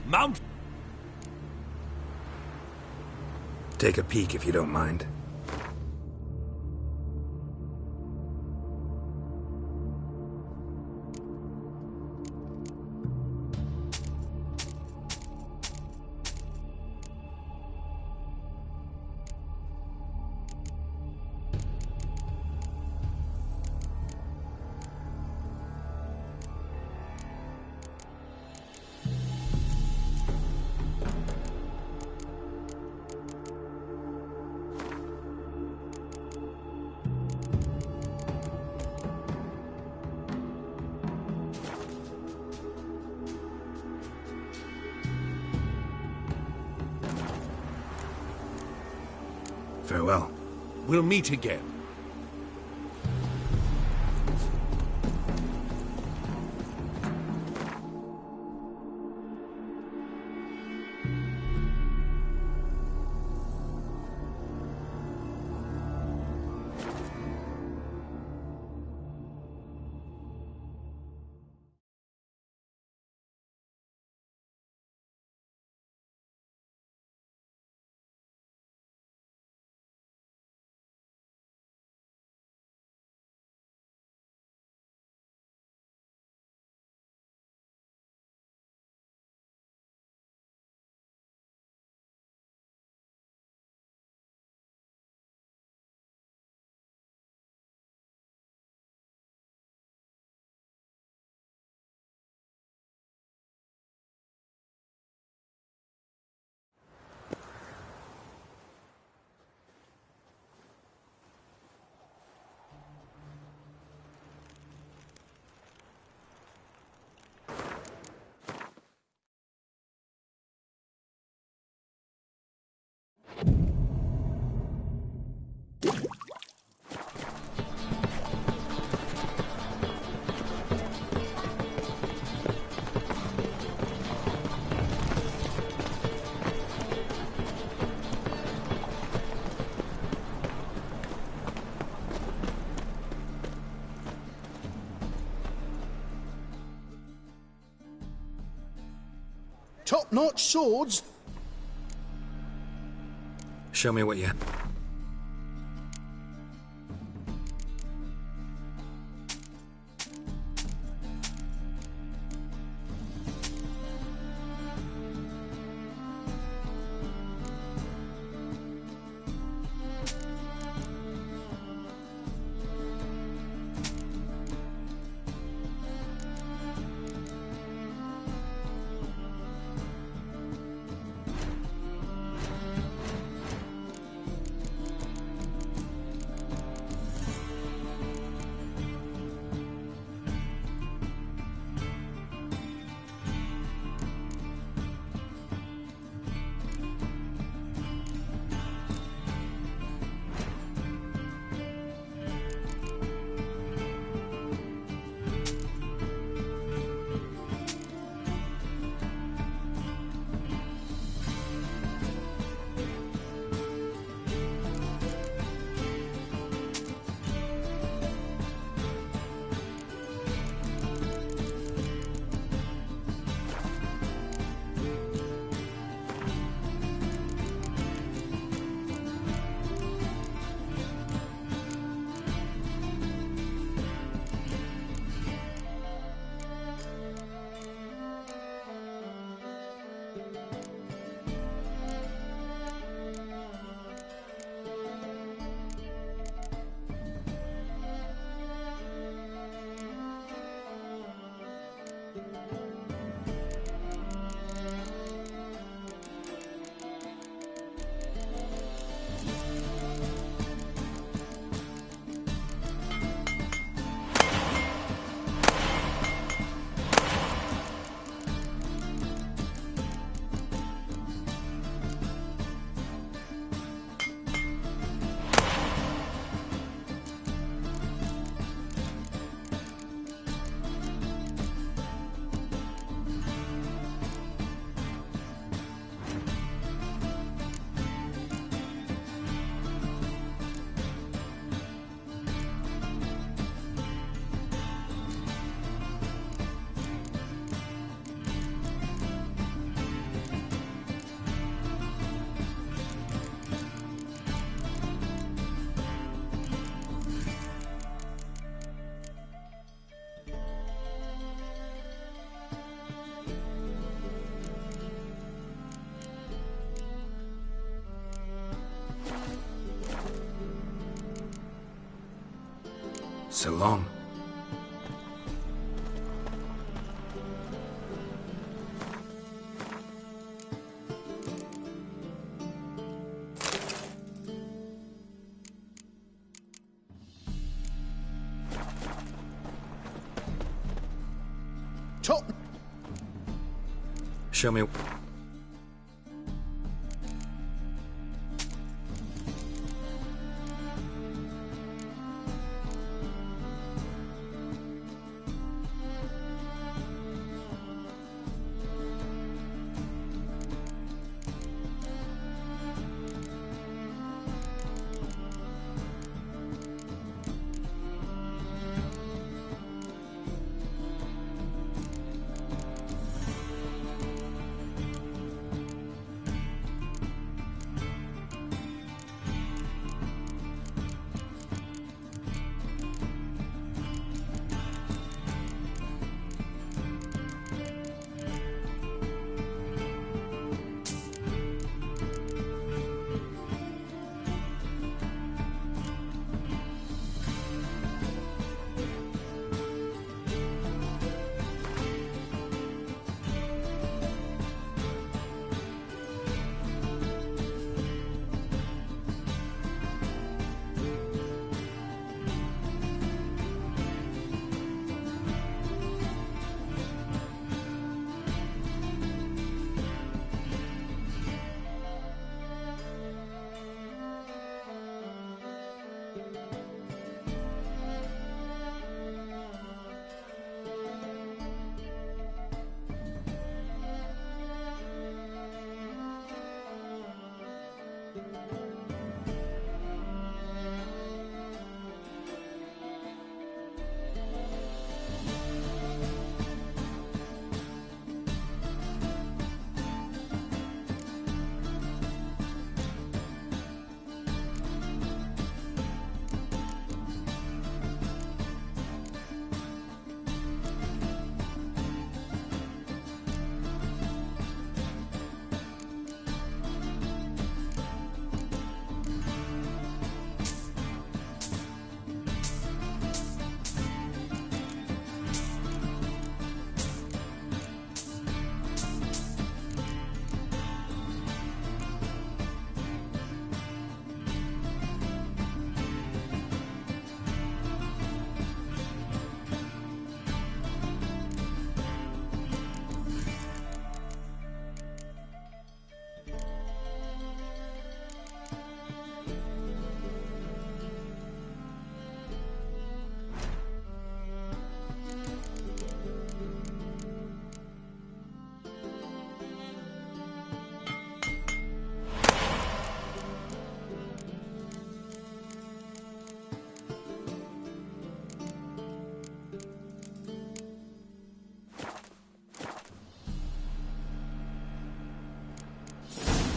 Mount. Take a peek if you don't mind. Farewell. We'll meet again. Top-notch swords. Show me what you... So long. Show me.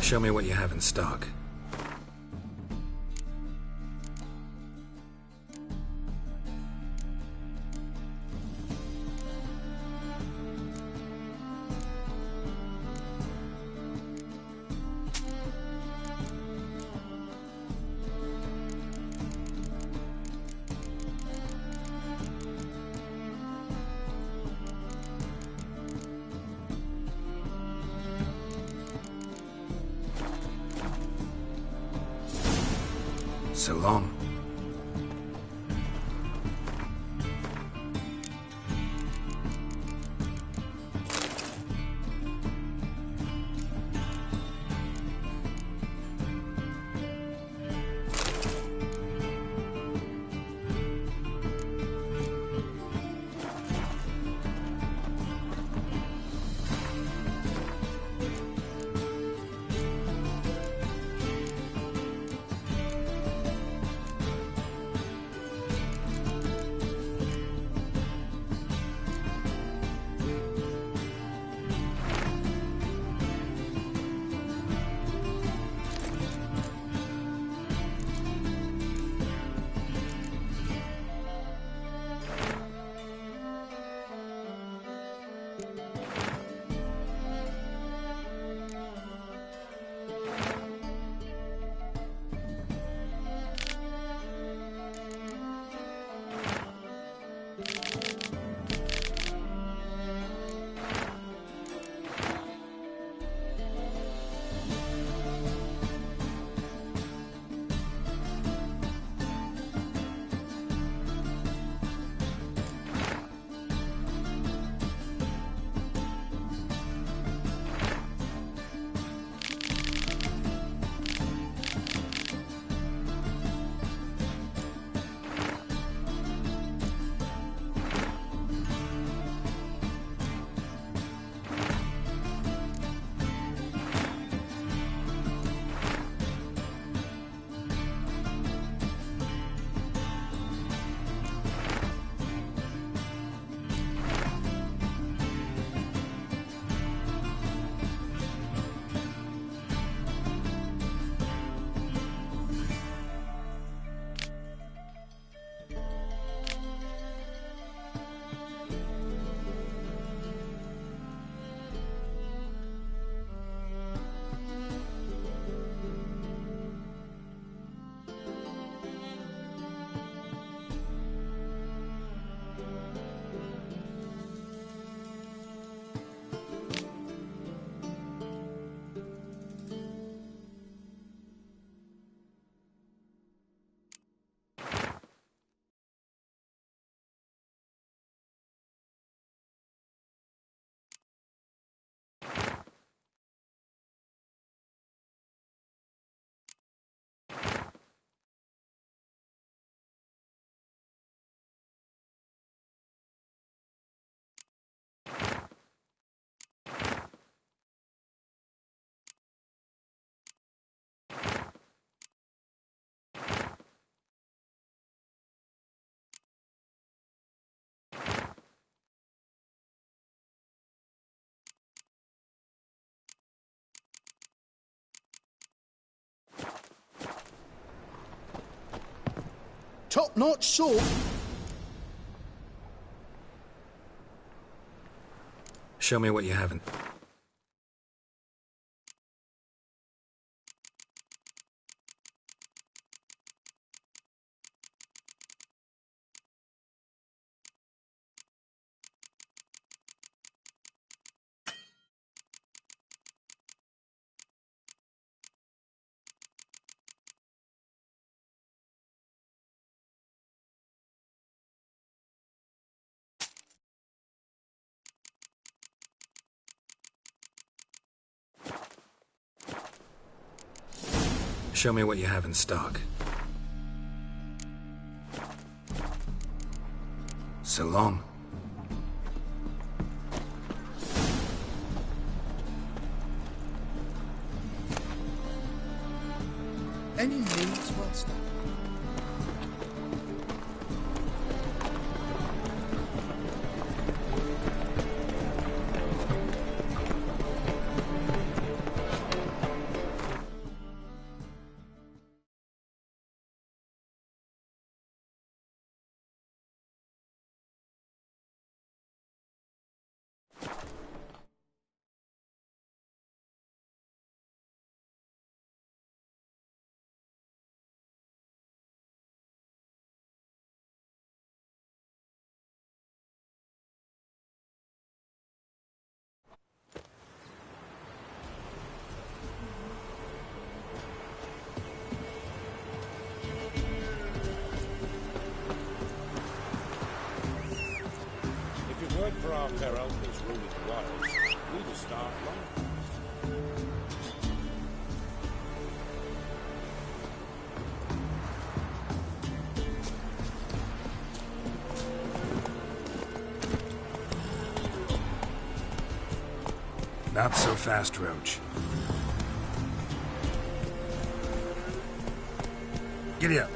Show me what you have in stock. So long. Not sure. Show me what you haven't. Show me what you have in stock. So long. Any needs, Master? For our fair elders ruling the wilds, we'd have started long. Not so fast, Roach. Giddy up.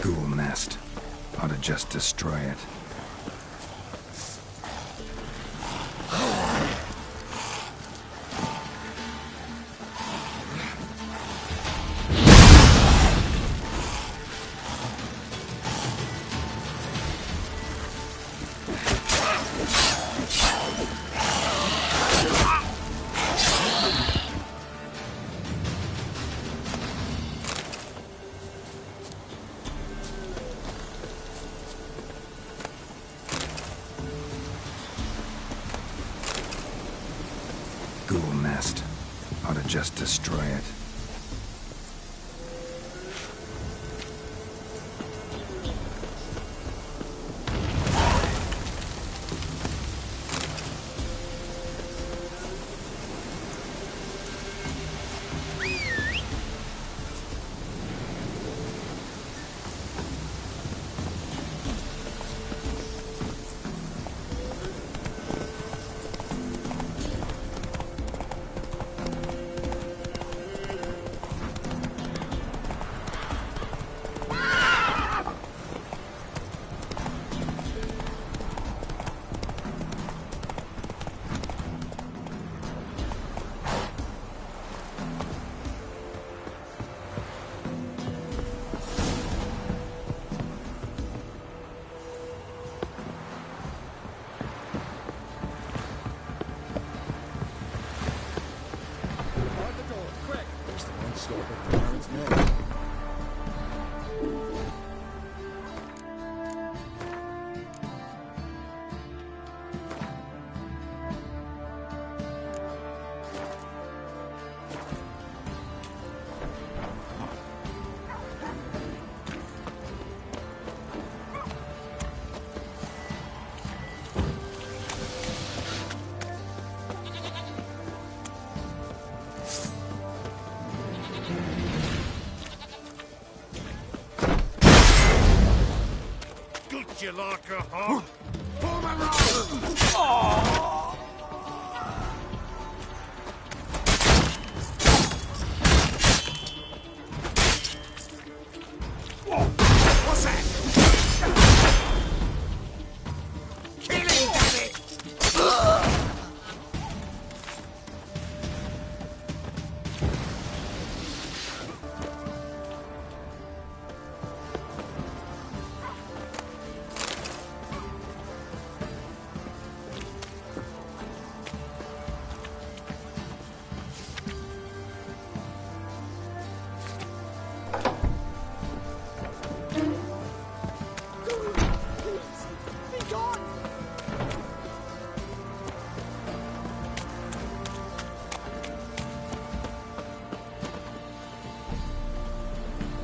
Ghoul nest. Ought to just destroy it. Ghoul nest. Ought to just destroy it. Would you like a hug? What's that? Kill him, damn it!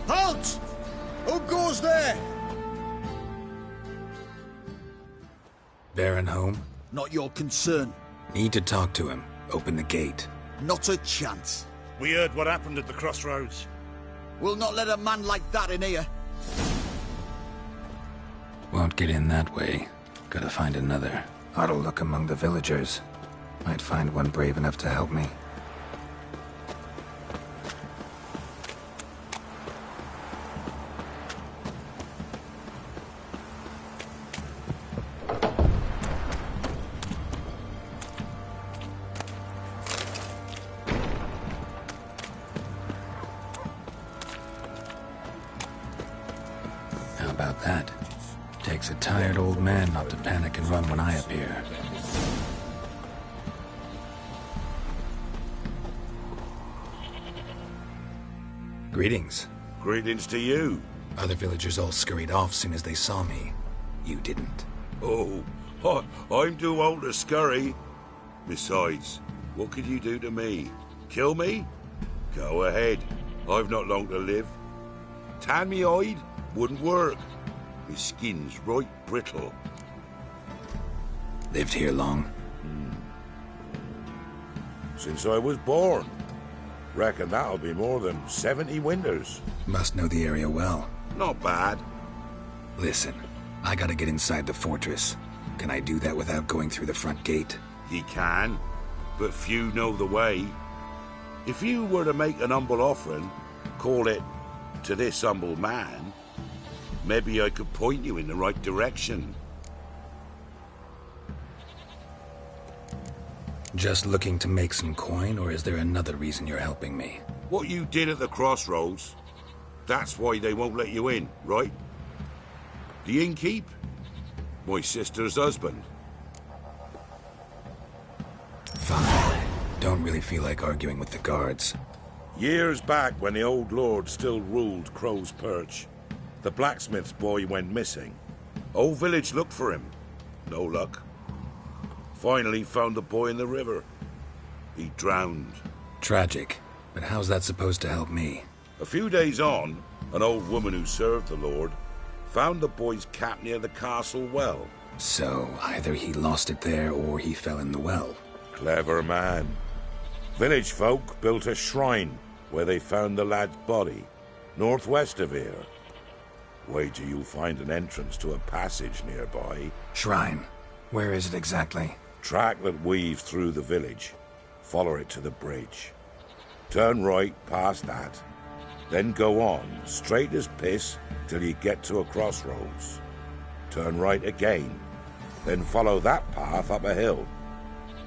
Halt! Who goes there? Baron home? Not your concern. Need to talk to him. Open the gate. Not a chance. We heard what happened at the crossroads. We'll not let a man like that in here. Won't get in that way. Gotta find another. Ought to look among the villagers. Might find one brave enough to help me. How about that? Takes a tired old man not to panic and run when I appear. Greetings. Greetings to you. Other villagers all scurried off soon as they saw me. You didn't. Oh, I'm too old to scurry. Besides, what could you do to me? Kill me? Go ahead. I've not long to live. Tan me hide? Wouldn't work. My skin's right brittle. Lived here long? Since I was born. Reckon that'll be more than 70 winters. Must know the area well. Not bad. Listen, I gotta get inside the fortress. Can I do that without going through the front gate? Ye can, but few know the way. If you were to make an humble offering, call it, to this humble man, maybe I could point you in the right direction. Just looking to make some coin, or is there another reason you're helping me? What you did at the crossroads, that's why they won't let you in, right? The innkeep? My sister's husband. Fine. Don't really feel like arguing with the guards. Years back, when the old lord still ruled Crow's Perch, the blacksmith's boy went missing. Whole village looked for him. No luck. Finally found the boy in the river. He drowned. Tragic. But how's that supposed to help me? A few days on, an old woman who served the lord found the boy's cap near the castle well. So, either he lost it there, or he fell in the well. Clever man. Village folk built a shrine where they found the lad's body, northwest of here. Wait till you'll find an entrance to a passage nearby. Shrine. Where is it exactly? Track that weaves through the village. Follow it to the bridge. Turn right past that. Then go on, straight as piss, till you get to a crossroads. Turn right again. Then follow that path up a hill.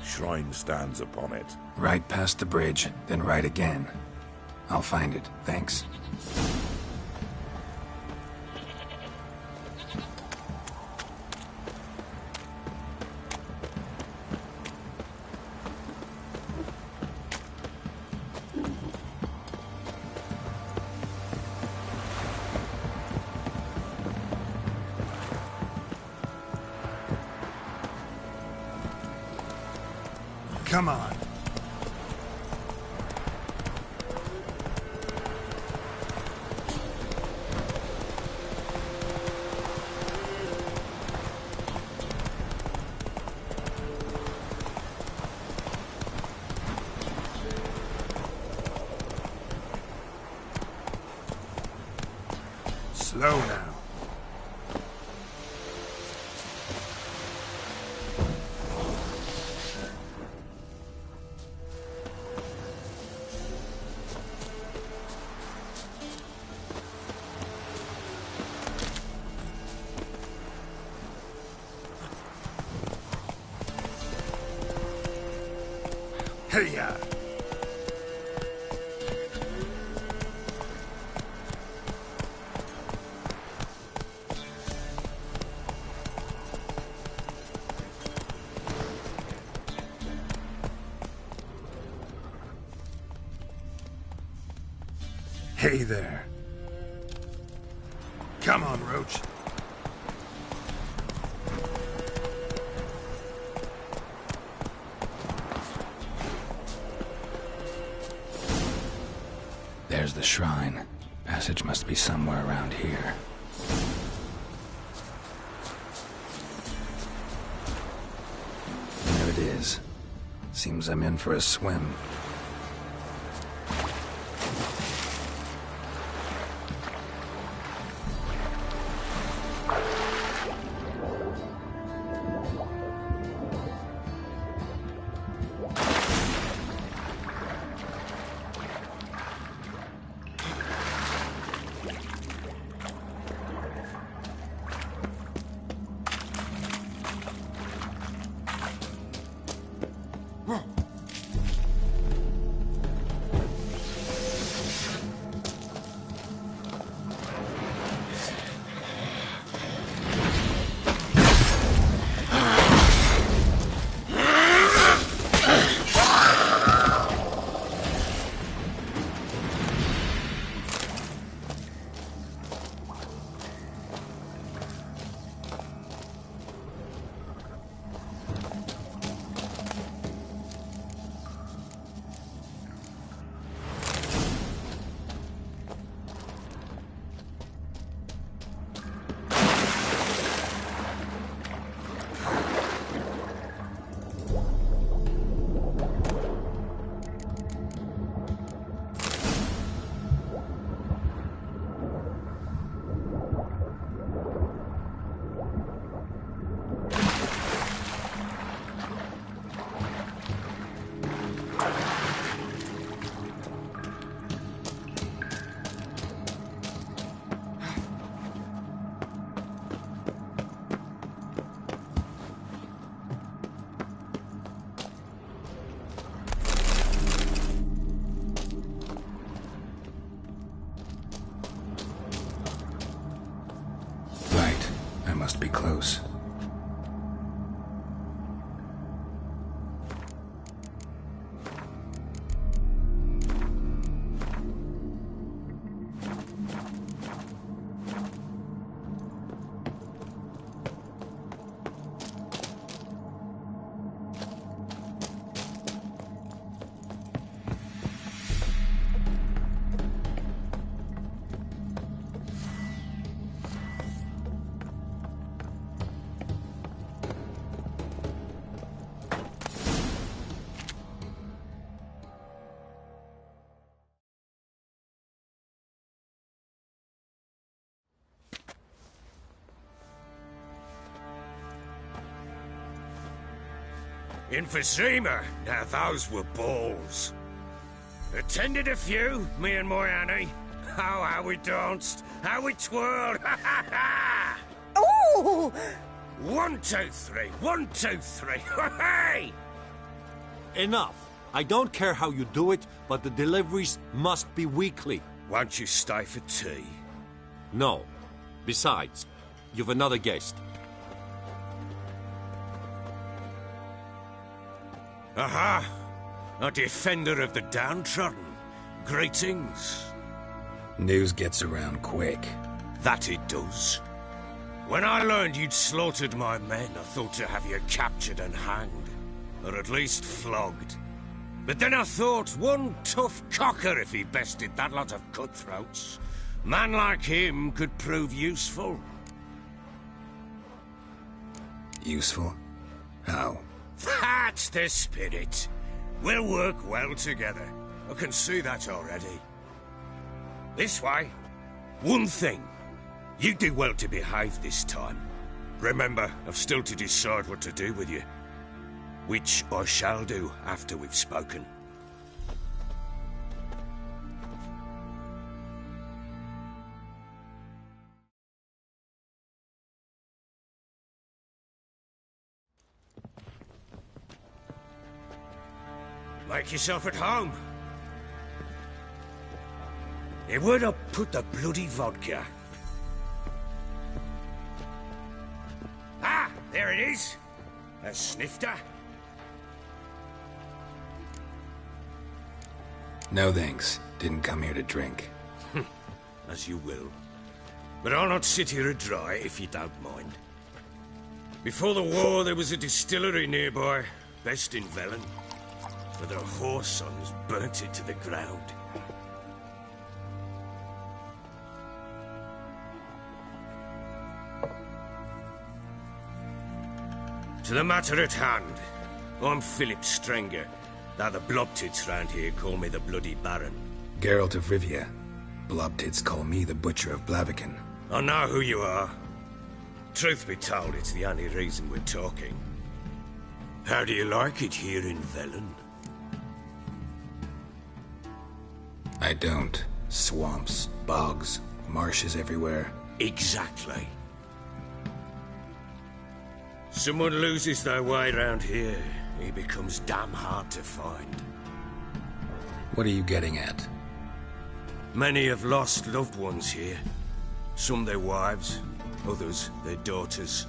Shrine stands upon it. Right past the bridge, then right again. I'll find it, thanks. Come on. Slow now. Hey-ya! Hey there. Come on, Roach. There's the shrine. Passage must be somewhere around here. There it is. Seems I'm in for a swim. Must be close. Emphysema. Now those were balls. Attended a few, me and my Annie. Oh, how we danced, how we twirled. Ha ha ha! Ooh! 1, 2, 3. 1, 2, 3. Hey! Enough. I don't care how you do it, but the deliveries must be weekly. Won't you stay for tea? No. Besides, you've another guest. Aha! A defender of the downtrodden. Greetings. News gets around quick. That it does. When I learned you'd slaughtered my men, I thought to have you captured and hanged. Or at least flogged. But then I thought, one tough cocker if he bested that lot of cutthroats. Man like him could prove useful. Useful? How? That's the spirit. We'll work well together. I can see that already. This way. One thing. You do well to behave this time. Remember, I've still to decide what to do with you. Which I shall do after we've spoken. Make yourself at home. Hey, where'd I put the bloody vodka? Ah, there it is. A snifter. No thanks. Didn't come here to drink. As you will. But I'll not sit here dry if you don't mind. Before the war, there was a distillery nearby, best in Velen. But their whore sons burnt it to the ground. To the matter at hand, I'm Philip Strenger, though the blobtits round here call me the Bloody Baron. Geralt of Rivia. Blobtits call me the Butcher of Blaviken. I know who you are. Truth be told, it's the only reason we're talking. How do you like it here in Velen? I don't. Swamps, bogs, marshes everywhere. Exactly. Someone loses their way round here, he becomes damn hard to find. What are you getting at? Many have lost loved ones here. Some their wives, others their daughters.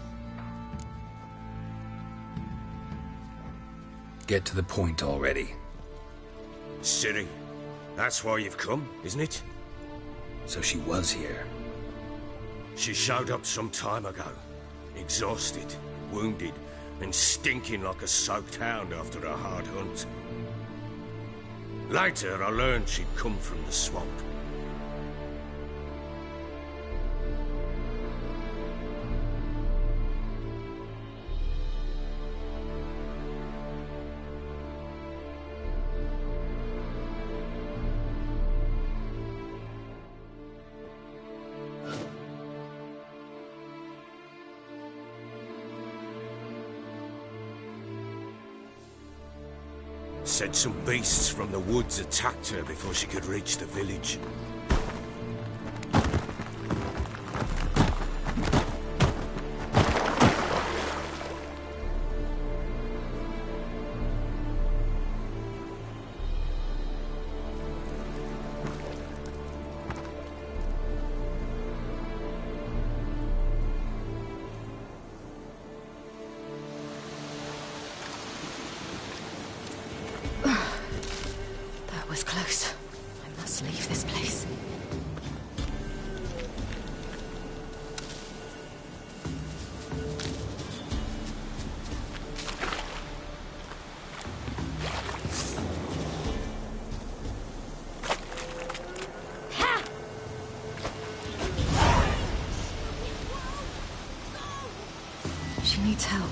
Get to the point already. Ciri, that's why you've come, isn't it? So she was here. She showed up some time ago, exhausted, wounded, and stinking like a soaked hound after a hard hunt. Later, I learned she'd come from the swamp. Said some beasts from the woods attacked her before she could reach the village. Was close. I must leave this place. She needs help.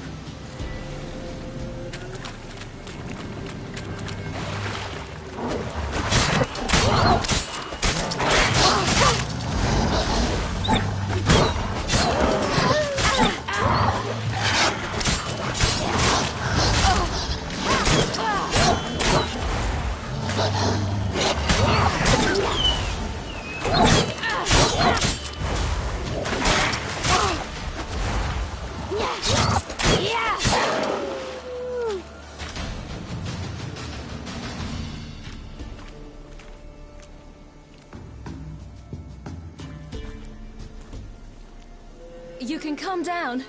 You can calm down.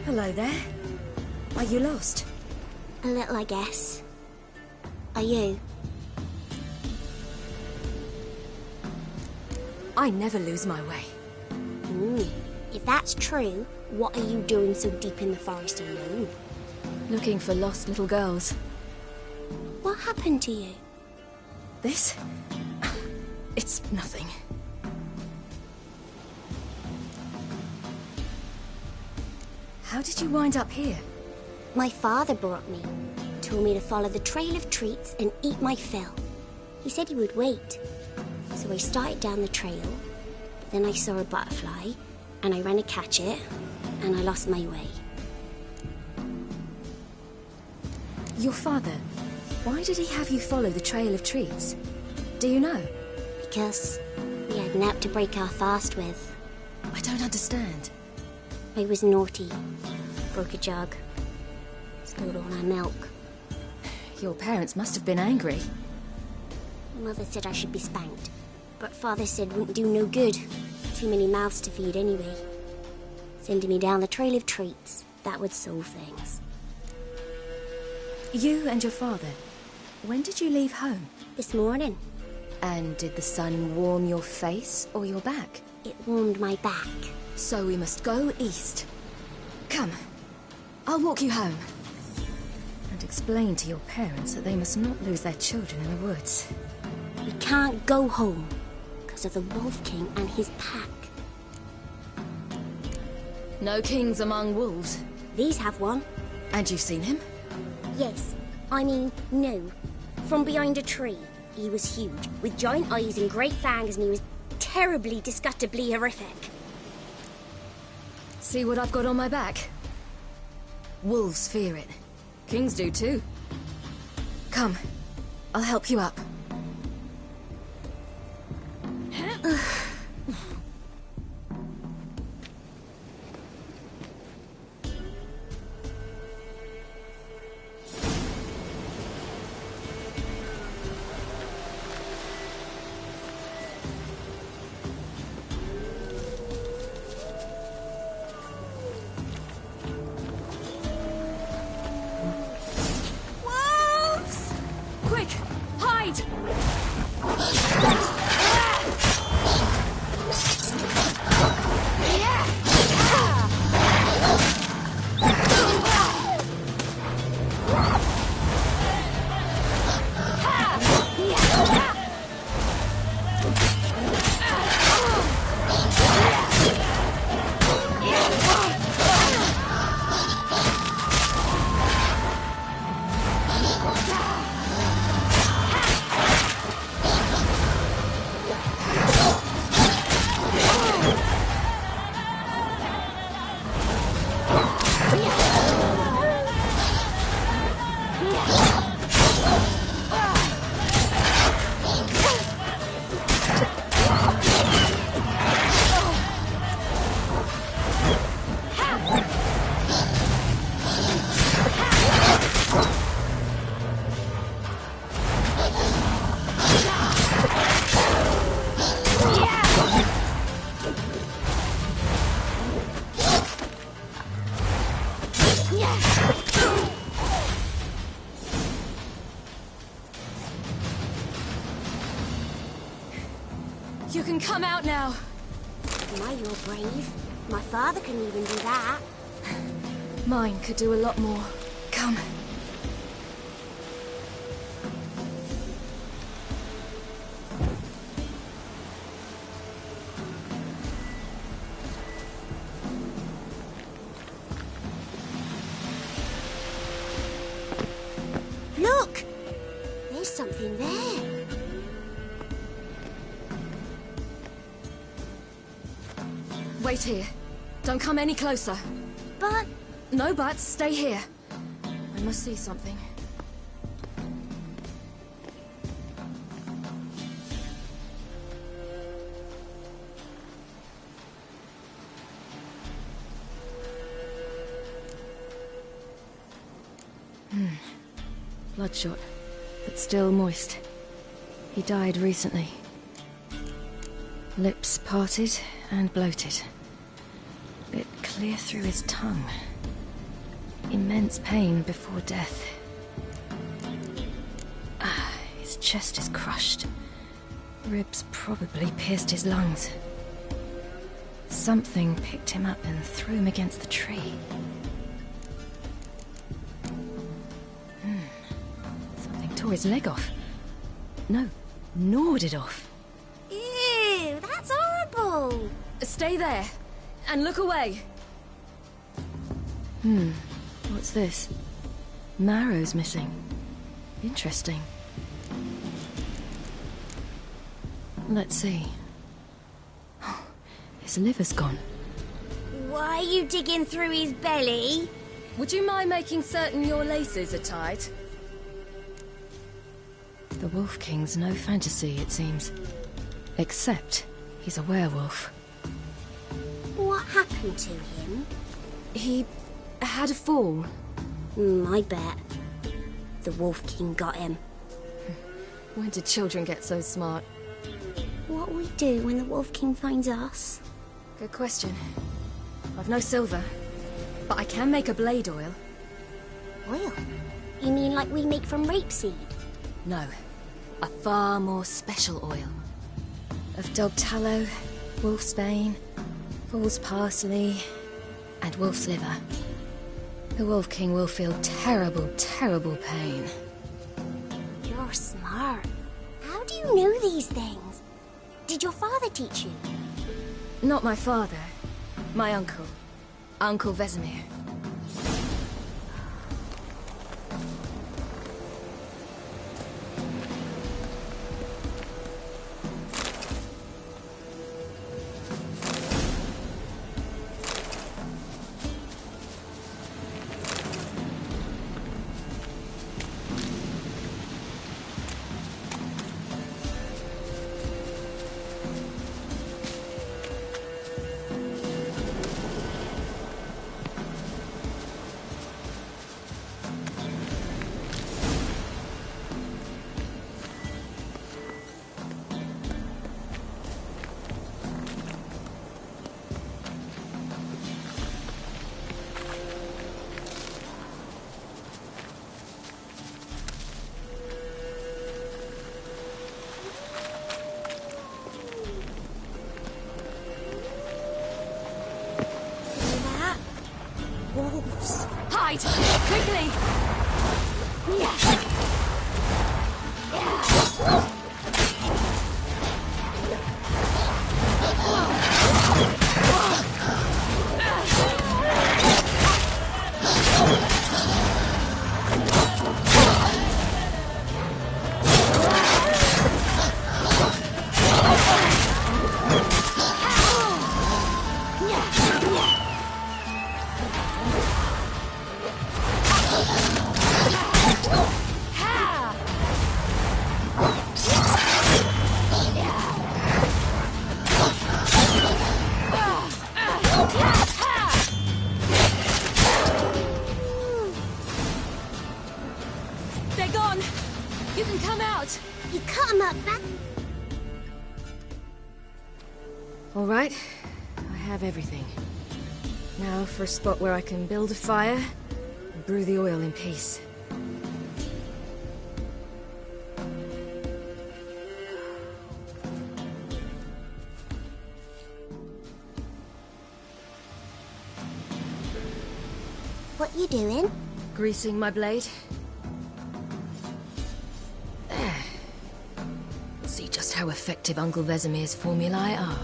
Hello there. Are you lost? A little, I guess. Are you? I never lose my way. If that's true, what are you doing so deep in the forest alone? Looking for lost little girls. What happened to you? This? It's nothing. How did you wind up here? My father brought me. Told me to follow the trail of treats and eat my fill. He said he would wait. So I started down the trail, but then I saw a butterfly, and I ran to catch it, and I lost my way. Your father, why did he have you follow the trail of treats? Do you know? Because We had naught to break our fast with. I don't understand. I was naughty. Broke a jug. Spilled all our milk. Your parents must have been angry. Mother said I should be spanked, but Father said wouldn't do no good. Too many mouths to feed anyway. Sending me down the trail of treats, that would solve things. You and your father, when did you leave home? This morning. And did the sun warm your face or your back? It warmed my back. So we must go east. Come, I'll walk you home. And explain to your parents that they must not lose their children in the woods. We can't go home, because of the Wolf King and his pack. No kings among wolves. These have one. And you've seen him? Yes. I mean, no. From behind a tree. He was huge, with giant eyes and great fangs, and he was terribly, disgustingly horrific. See what I've got on my back? Wolves fear it. Kings do too. Come, I'll help you up. Wolves! Quick, hide! You can come out now. My, you're brave. My father couldn't even do that. Mine could do a lot more. Come. Look! There's something there. Wait here. Don't come any closer. But... No buts. Stay here. I must see something. Bloodshot, but still moist. He died recently. Lips parted and bloated. Bit clear through his tongue. Immense pain before death. His chest is crushed. Ribs probably pierced his lungs. Something picked him up and threw him against the tree. Something tore his leg off. No, gnawed it off. Ew, that's horrible. Stay there, and look away. What's this? Marrow's missing. Interesting. Let's see. His liver's gone. Why are you digging through his belly? Would you mind making certain your laces are tied? The Wolf King's no fantasy, it seems. Except He's a werewolf. What happened to him? He had a fall. I bet. The Wolf King got him. When did children get so smart? What will we do when the Wolf King finds us? Good question. I've no silver, but I can make a blade oil. Oil? You mean like we make from rapeseed? No, a far more special oil. Of dog tallow, wolfsbane, fool's parsley, and wolf's liver. The Wolf King will feel terrible, terrible pain. You're smart. How do you know these things? Did your father teach you? Not my father. My uncle. Uncle Vesemir. Wolves. Hide! Quickly! They're gone! You can come out! You cut him up, man. All right, I have everything. Now for a spot where I can build a fire and brew the oil in peace. What you doing? Greasing my blade. There. See just how effective Uncle Vesemir's formulae are.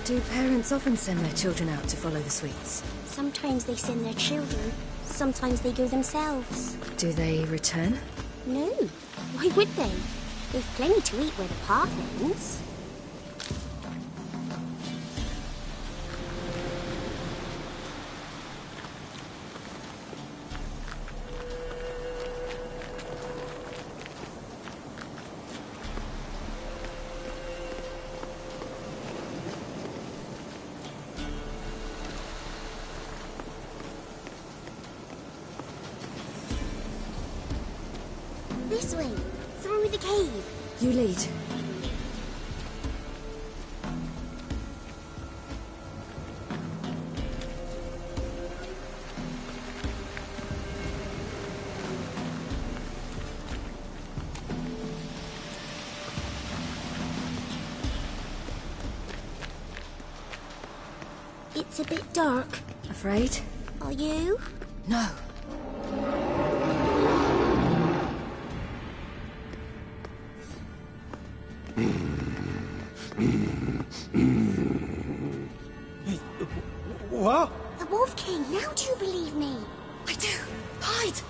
Do parents often send their children out to follow the sweets? Sometimes they send their children. Sometimes they go themselves. Do they return? No. Why would they? They've plenty to eat where the path ends. This way, through the cave. You lead. It's a bit dark. Afraid? Are you? No. What? The Wolf King, now do you believe me? I do. Hide!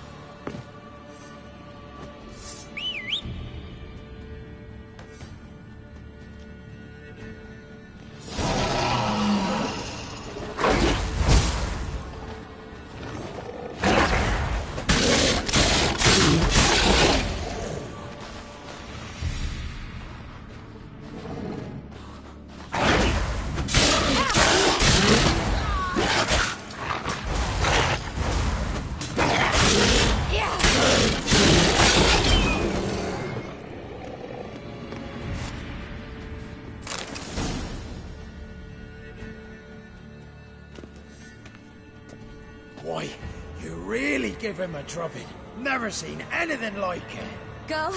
give him a drubbing. Never seen anything like it. Girl,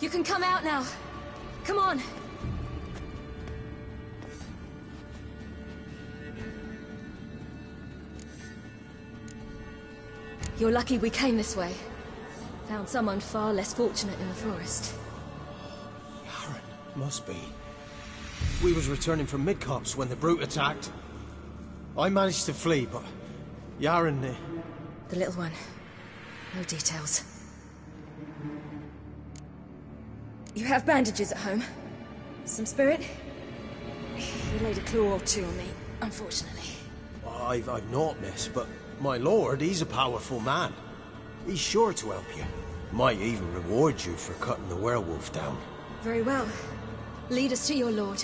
you can come out now. Come on. You're lucky we came this way. Found someone far less fortunate in the forest. Aaron, must be. We was returning from Midcops when the brute attacked. I managed to flee, but Yaren... The little one. No details. You have bandages at home? Some spirit? You laid a claw or two on me, unfortunately. I've not, miss, but my lord, he's a powerful man. He's sure to help you. Might even reward you for cutting the werewolf down. Very well. Lead us to your lord.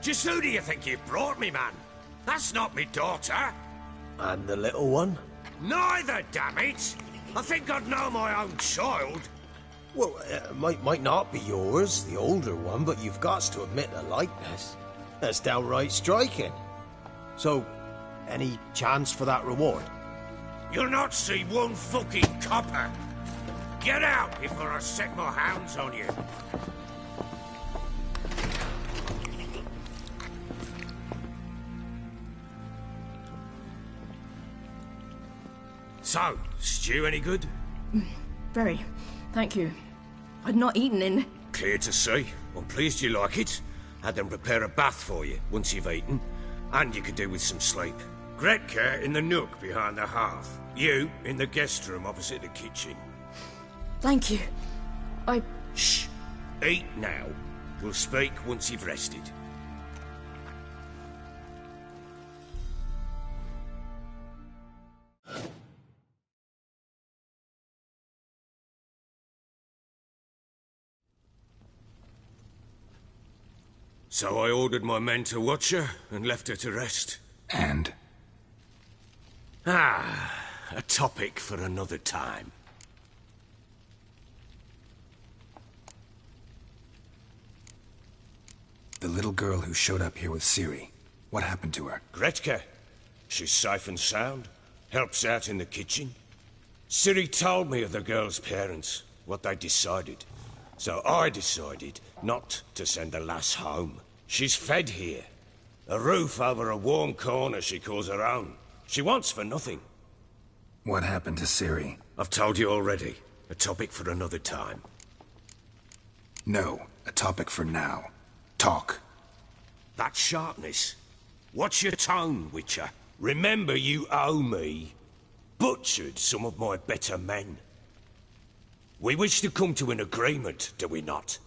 Just who do you think you brought me, man? That's not me daughter. And the little one? Neither, damn it! I think I'd know my own child. Well, might not be yours, the older one, but you've got to admit the likeness. That's downright striking. So, any chance for that reward? You'll not see one fucking copper. Get out before I set my hounds on you. So, stew any good? Very. Thank you. I'd not eaten in... Clear to see. I'm pleased you like it. Had them prepare a bath for you once you've eaten. And you could do with some sleep. Gretka in the nook behind the hearth. You in the guest room opposite the kitchen. Thank you. Shh. Eat now. We'll speak once you've rested. So I ordered my men to watch her and left her to rest. And? A topic for another time. The little girl who showed up here with Ciri. What happened to her? Gretka. She's safe and sound. Helps out in the kitchen. Ciri told me of the girl's parents, what they decided. So I decided not to send the lass home. She's fed here. A roof over a warm corner she calls her own. She wants for nothing. What happened to Ciri? I've told you already. A topic for another time. No, a topic for now. Talk. That sharpness. What's your tone, Witcher? Remember you owe me. Butchered some of my better men. We wish to come to an agreement, do we not?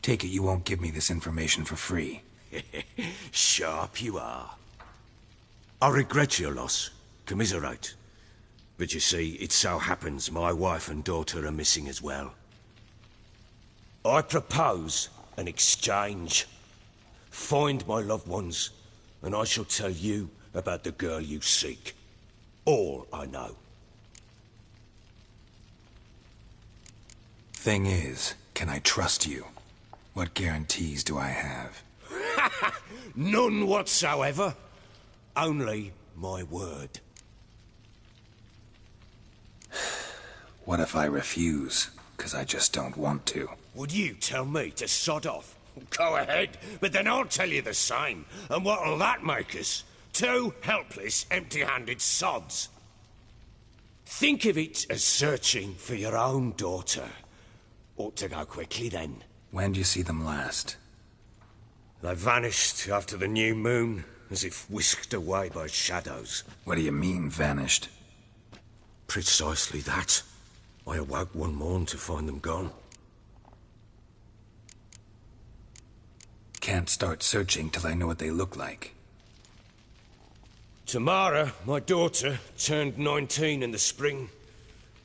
Take it you won't give me this information for free. Sharp you are. I regret your loss. Commiserate. But you see, it so happens my wife and daughter are missing as well. I propose an exchange. Find my loved ones, and I shall tell you about the girl you seek. All I know. Thing is, can I trust you? What guarantees do I have? None whatsoever. Only my word. What if I refuse? 'Cause I just don't want to. Would you tell me to sod off? Go ahead, but then I'll tell you the same. And what'll that make us? Two helpless, empty-handed sods. Think of it as searching for your own daughter. Ought to go quickly then. When did you see them last? They vanished after the new moon, as if whisked away by shadows. What do you mean, vanished? Precisely that. I awoke one morn to find them gone. Can't start searching till I know what they look like. Tamara, my daughter, turned 19 in the spring.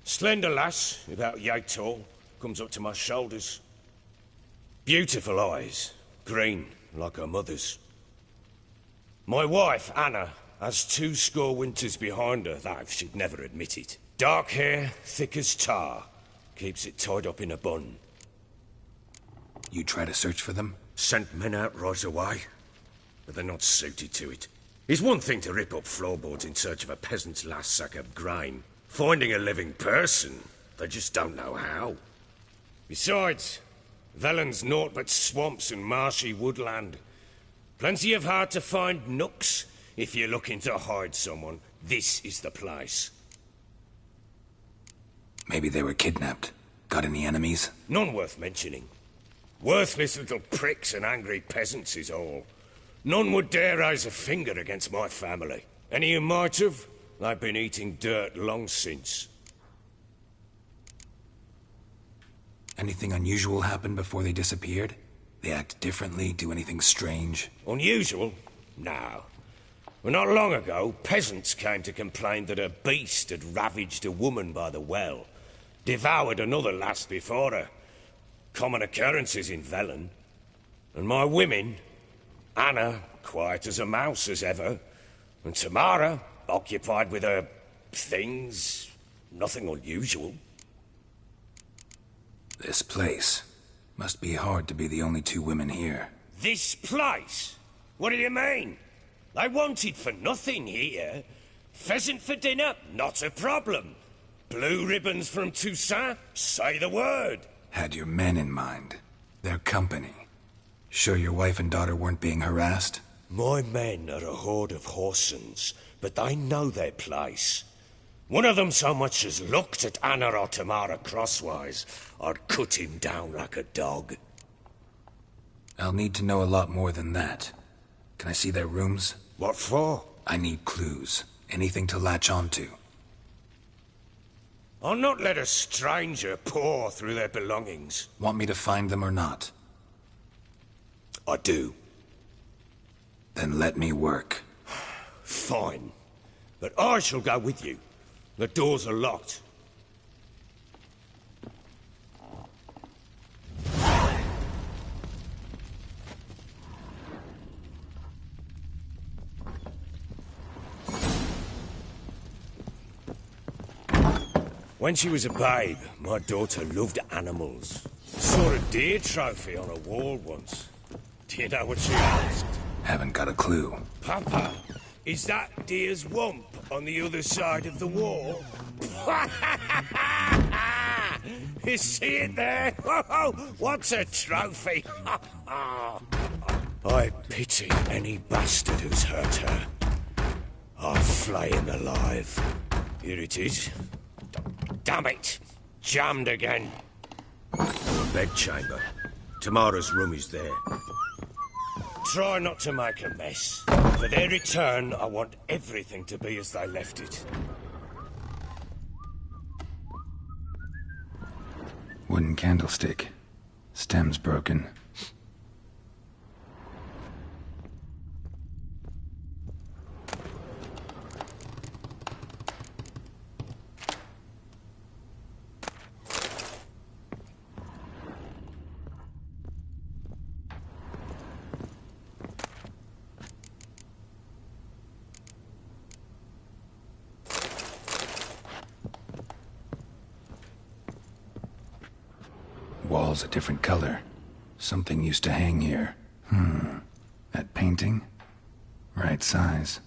Slender lass, about yay tall, comes up to my shoulders. Beautiful eyes, green, like her mother's. My wife, Anna, has 20 winters behind her, though she'd never admit it. Dark hair, thick as tar, keeps it tied up in a bun. You try to search for them? Sent men out right away, but they're not suited to it. It's one thing to rip up floorboards in search of a peasant's last sack of grain. Finding a living person, they just don't know how. Besides, Velen's naught but swamps and marshy woodland. Plenty of hard-to-find nooks. If you're looking to hide someone, this is the place. Maybe they were kidnapped. Got any enemies? None worth mentioning. Worthless little pricks and angry peasants is all. None would dare raise a finger against my family. Any who might have, they've been eating dirt long since. Anything unusual happen before they disappeared? They act differently, do anything strange? Unusual? No. Well, not long ago, peasants came to complain that a beast had ravaged a woman by the well. Devoured another lass before her. Common occurrences in Velen. And my women, Anna, quiet as a mouse as ever, and Tamara, occupied with her things, nothing unusual. This place. Must be hard to be the only 2 women here. This place? What do you mean? They wanted for nothing here. Pheasant for dinner? Not a problem. Blue ribbons from Toussaint? Say the word. Had your men in mind. Their company. Sure your wife and daughter weren't being harassed? My men are a horde of whoresons, but they know their place. One of them so much as looked at Anna or Tamara crosswise, I'd cut him down like a dog. I'll need to know a lot more than that. Can I see their rooms? What for? I need clues. Anything to latch onto. I'll not let a stranger pore through their belongings. Want me to find them or not? I do. Then let me work. Fine. But I shall go with you. The doors are locked. When she was a babe, my daughter loved animals. Saw a deer trophy on a wall once. Do you know what she asked? Haven't got a clue. Papa, is that deer's wump on the other side of the wall? You see it there? What's a trophy? I pity any bastard who's hurt her. I'll flay him alive. Here it is. Damn it! Jammed again. Bedchamber. Tamara's room is there. Try not to make a mess. For their return, I want everything to be as they left it. Wooden candlestick. Stem's broken. Wall's a different color. Something used to hang here. That painting? Right size.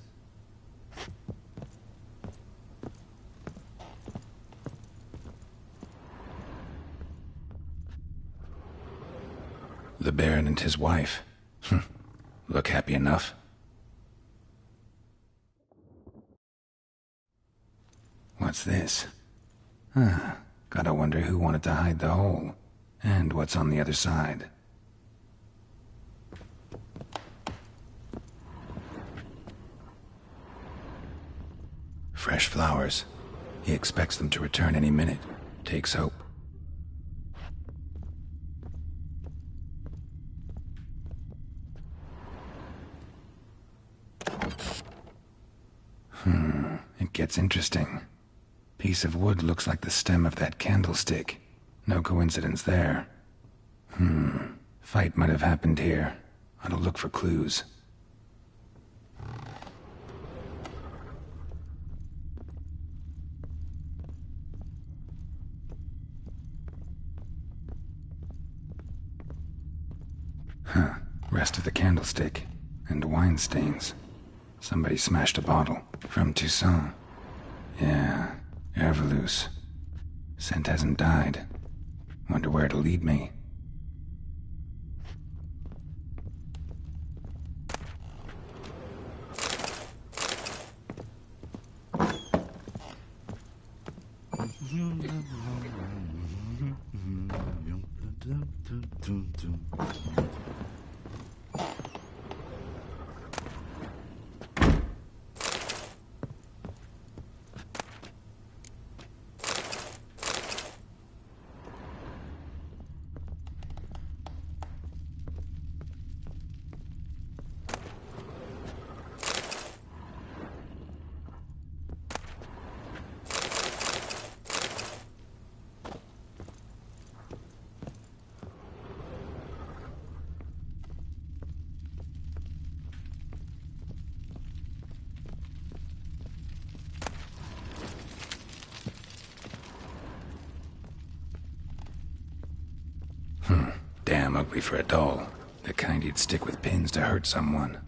The Baron and his wife. Look happy enough. What's this? Huh. Gotta wonder who wanted to hide the hole. And what's on the other side. Fresh flowers. He expects them to return any minute. Takes hope. It gets interesting. Piece of wood looks like the stem of that candlestick. No coincidence there. Fight might have happened here. Ought to look for clues. Rest of the candlestick. And wine stains. Somebody smashed a bottle. From Toussaint. Yeah, Herveloos. Scent hasn't died. Wonder where it'll lead me. Damn ugly for a doll. The kind you'd stick with pins to hurt someone.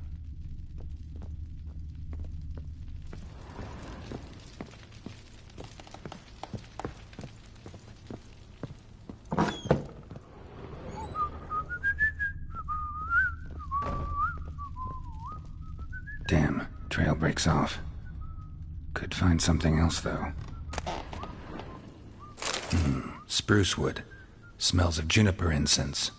Damn, trail breaks off. Could find something else, though. Spruce wood. Smells of juniper incense.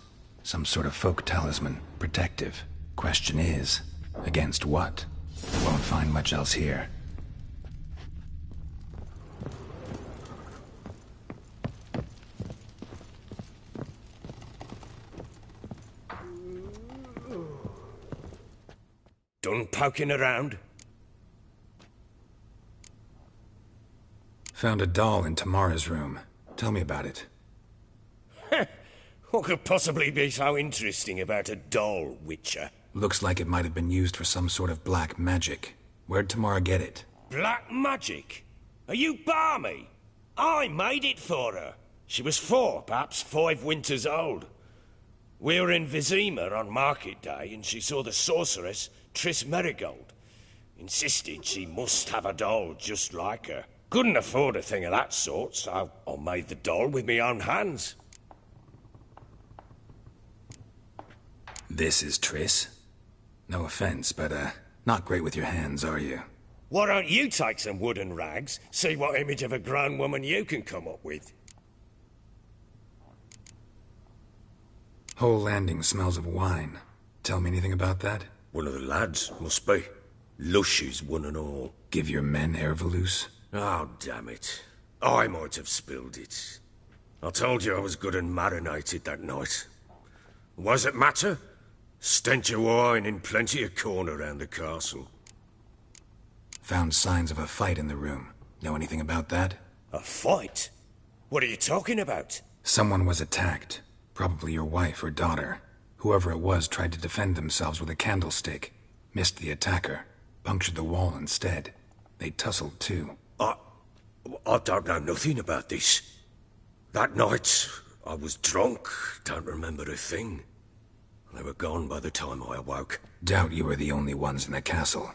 Some sort of folk talisman. Protective. Question is, against what? Won't find much else here. Done poking around? Found a doll in Tamara's room. Tell me about it. What could possibly be so interesting about a doll, Witcher? Looks like it might have been used for some sort of black magic. Where'd Tamara get it? Black magic? Are you balmy? I made it for her. She was 4, perhaps 5 winters old. We were in Vizima on market day, and she saw the sorceress, Triss Merigold. Insisted she must have a doll just like her. Couldn't afford a thing of that sort, so I made the doll with my own hands. This is Triss? No offense, but, not great with your hands, are you? Why don't you take some wooden rags, see what image of a grown woman you can come up with? Whole landing smells of wine. Tell me anything about that? One of the lads, must be. Lushes, one and all. Give your men Herveloos? Oh, damn it. I might have spilled it. I told you I was good and marinated that night. What does it matter? Stench of wine in plenty of corn around the castle. Found signs of a fight in the room. Know anything about that? A fight? What are you talking about? Someone was attacked. Probably your wife or daughter. Whoever it was tried to defend themselves with a candlestick. Missed the attacker. Punctured the wall instead. They tussled too. I don't know nothing about this. That night, I was drunk. Don't remember a thing. They were gone by the time I awoke. Doubt you were the only ones in the castle.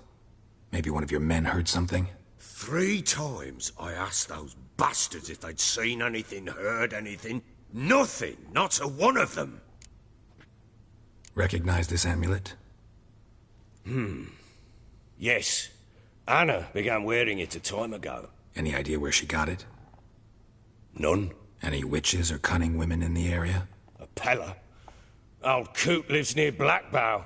Maybe one of your men heard something? 3 times I asked those bastards if they'd seen anything, heard anything. Nothing, not a one of them. Recognize this amulet? Yes. Anna began wearing it a time ago. Any idea where she got it? None. Any witches or cunning women in the area? A Pella? Old Coot lives near Blackbow.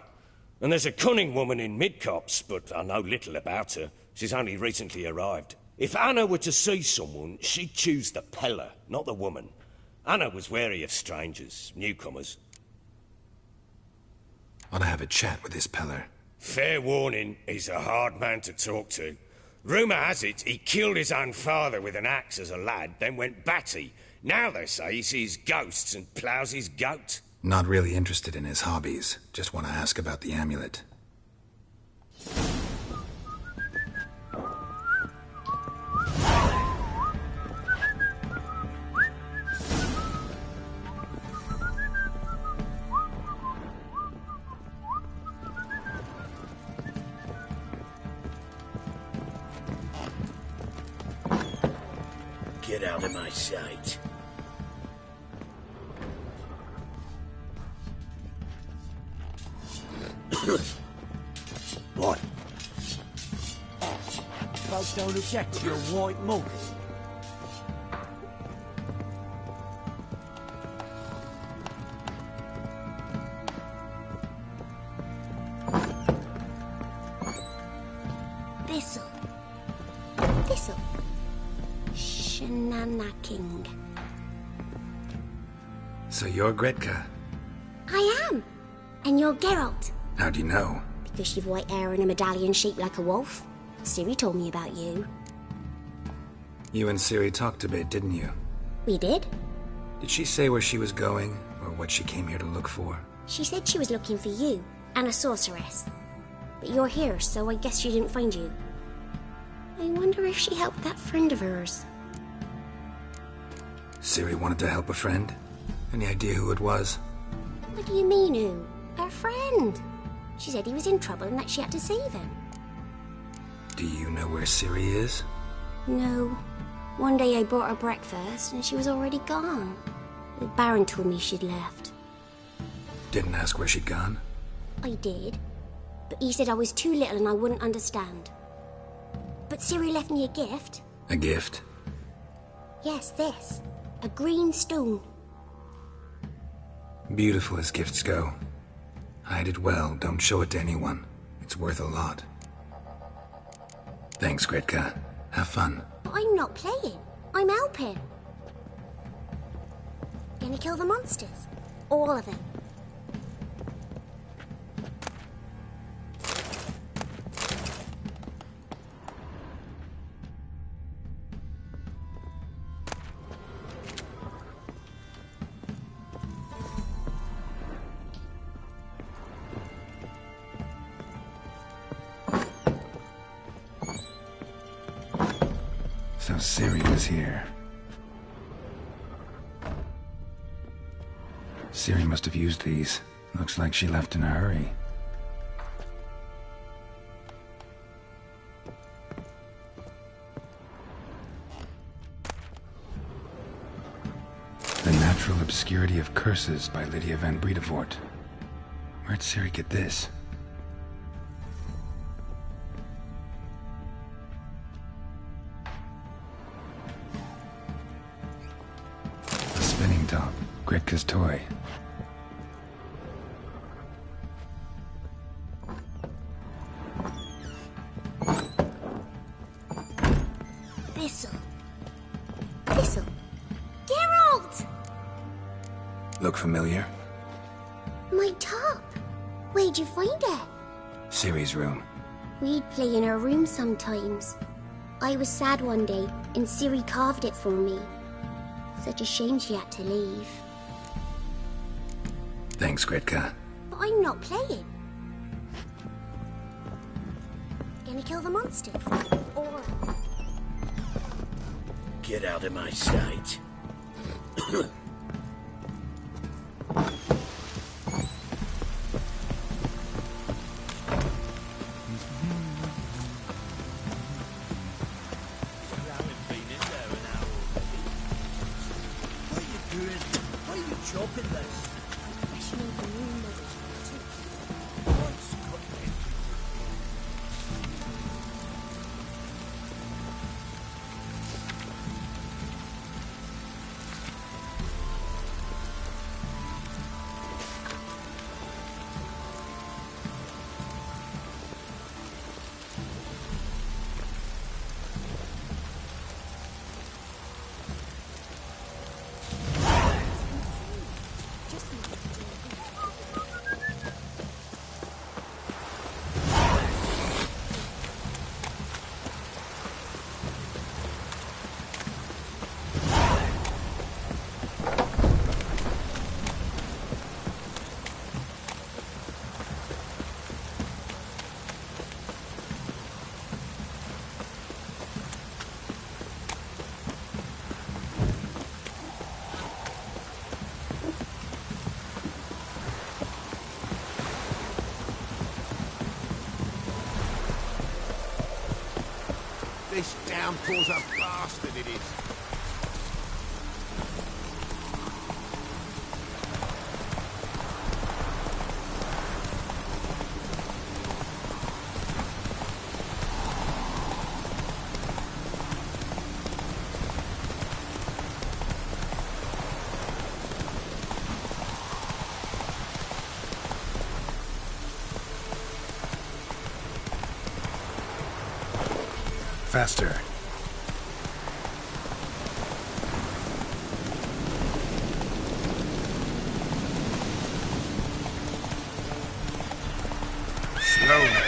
And there's a cunning woman in Midcopse, but I know little about her. She's only recently arrived. If Anna were to see someone, she'd choose the Pella, not the woman. Anna was wary of strangers, newcomers. Ought to have a chat with this Peller. Fair warning, he's a hard man to talk to. Rumour has it he killed his own father with an axe as a lad, then went batty. Now they say he sees ghosts and ploughs his goat. Not really interested in his hobbies. Just want to ask about the amulet. Get out of my sight. What? Folks don't object to your white mug. Thistle. Thistle. Shenanaking. So you're Gretka? I am. And you're Geralt. How do you know? Because you've white hair and a medallion shaped like a wolf. Ciri told me about you. You and Ciri talked a bit, didn't you? We did. Did she say where she was going, or what she came here to look for? She said she was looking for you, and a sorceress. But you're here, so I guess she didn't find you. I wonder if she helped that friend of hers. Ciri wanted to help a friend? Any idea who it was? What do you mean, who? Her friend. She said he was in trouble and that she had to save him. Do you know where Ciri is? No. One day I brought her breakfast and she was already gone. The Baron told me she'd left. Didn't ask where she'd gone? I did. But he said I was too little and I wouldn't understand. But Ciri left me a gift. A gift? Yes, this. A green stone. Beautiful as gifts go. Hide it well, don't show it to anyone. It's worth a lot. Thanks, Gretka. Have fun. But I'm not playing. I'm helping. Gonna kill the monsters. All of them. So Ciri was here. Ciri must have used these. Looks like she left in a hurry. The Natural Obscurity of Curses by Lydia van Bredevoort. Where'd Ciri get this? A spinning top. Gretka's toy. Thistle. Thistle. Geralt! Look familiar? My top. Where'd you find it? Ciri's room. We'd play in her room sometimes. I was sad one day, and Ciri carved it for me. Such a shame she had to leave. Thanks, Gretka. But I'm not playing. Gonna kill the monsters. Or... Get out of my sight. This downpour's a bastard, it is. Faster. Slowly.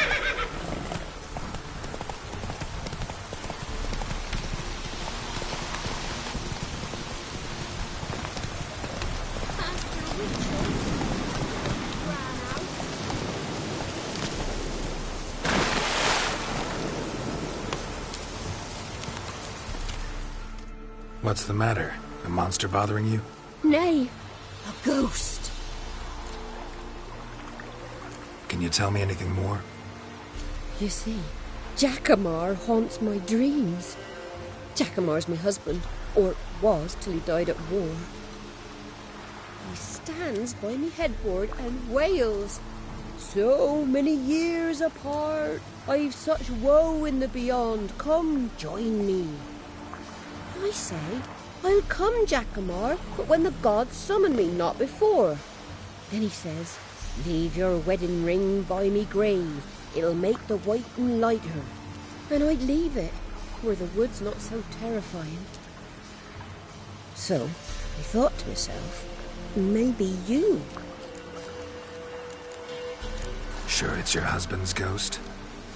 What's the matter? A monster bothering you? Nay, a ghost. Can you tell me anything more? You see, Jackamar haunts my dreams. Jackamar's my husband, or was till he died at war. He stands by me headboard and wails. So many years apart, I've such woe in the beyond. Come, join me. I say, I'll come, Jackamar, but when the gods summon me, not before. Then he says, leave your wedding ring by me grave. It'll make the waiting lighter. And I'd leave it, where the wood's not so terrifying. So, I thought to myself, maybe you. Sure it's your husband's ghost?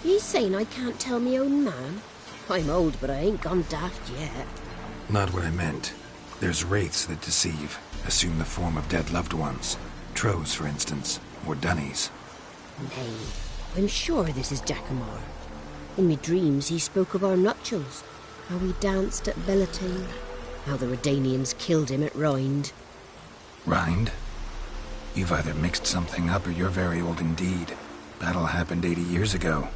He's saying I can't tell me own man. I'm old, but I ain't gone daft yet. Not what I meant. There's wraiths that deceive, assume the form of dead loved ones. Trows, for instance, or dunnies. Nay, I'm sure this is Jackamar. In my dreams he spoke of our nuptials, how we danced at Bellatane, how the Redanians killed him at Rind. Rind? You've either mixed something up or you're very old indeed. Battle happened 80 years ago.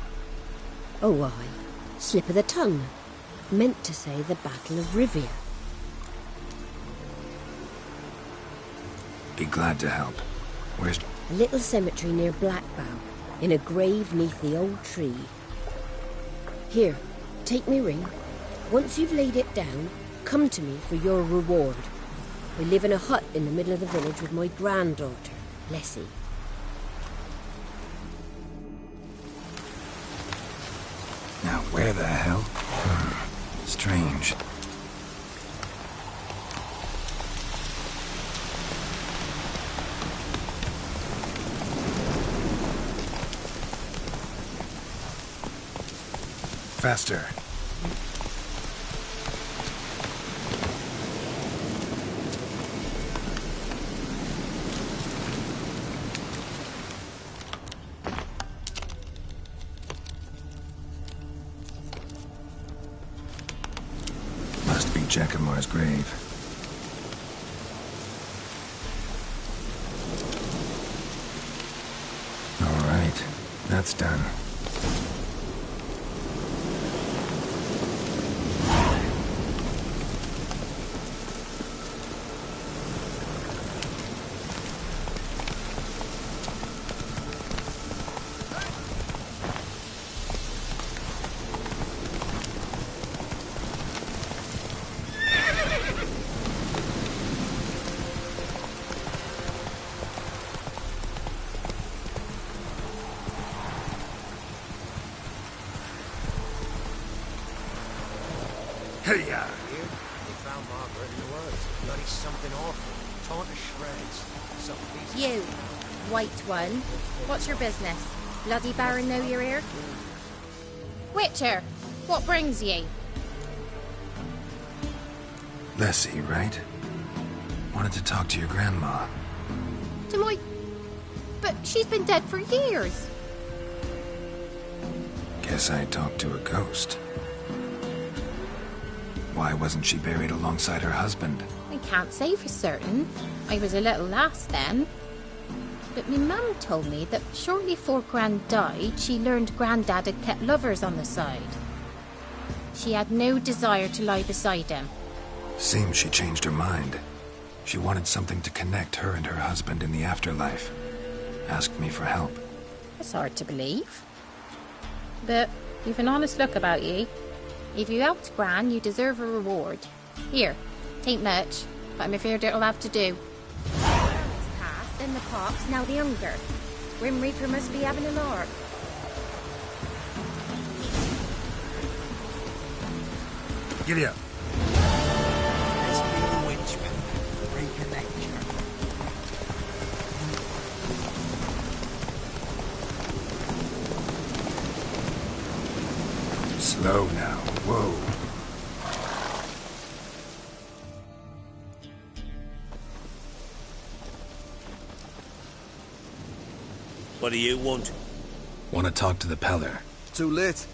Oh, aye. Slip of the tongue. Meant to say the Battle of Rivia. Be glad to help. Where's... A little cemetery near Blackbow, in a grave neath the old tree. Here, take me ring. Once you've laid it down, come to me for your reward. I live in a hut in the middle of the village with my granddaughter, Lessie. Now where the hell? Strange. Faster. Must be Jackamar's grave. All right, that's done. Hey-ya! Here, we found Margaret in the woods. Bloody something awful. Torn to shreds. So please. You, white one. What's your business? Bloody Baron know you're here? Witcher, what brings ye? Lessie, right? Wanted to talk to your grandma. To my... But she's been dead for years. Guess I talked to a ghost. Why wasn't she buried alongside her husband? I can't say for certain. I was a little lass then. But my mum told me that shortly before Gran died, she learned Grandad had kept lovers on the side. She had no desire to lie beside him. Seems she changed her mind. She wanted something to connect her and her husband in the afterlife. Asked me for help. It's hard to believe. But you've an honest look about you. If you helped Gran, you deserve a reward. Here, tain't much, but I'm afraid it'll have to do. It's past, then the pox, now the hunger. Grim Reaper must be having a lark. Giddy up. Let's be the witchman. Reconnect you. Slow now. Whoa. What do you want? Want to talk to the Peller. Too late.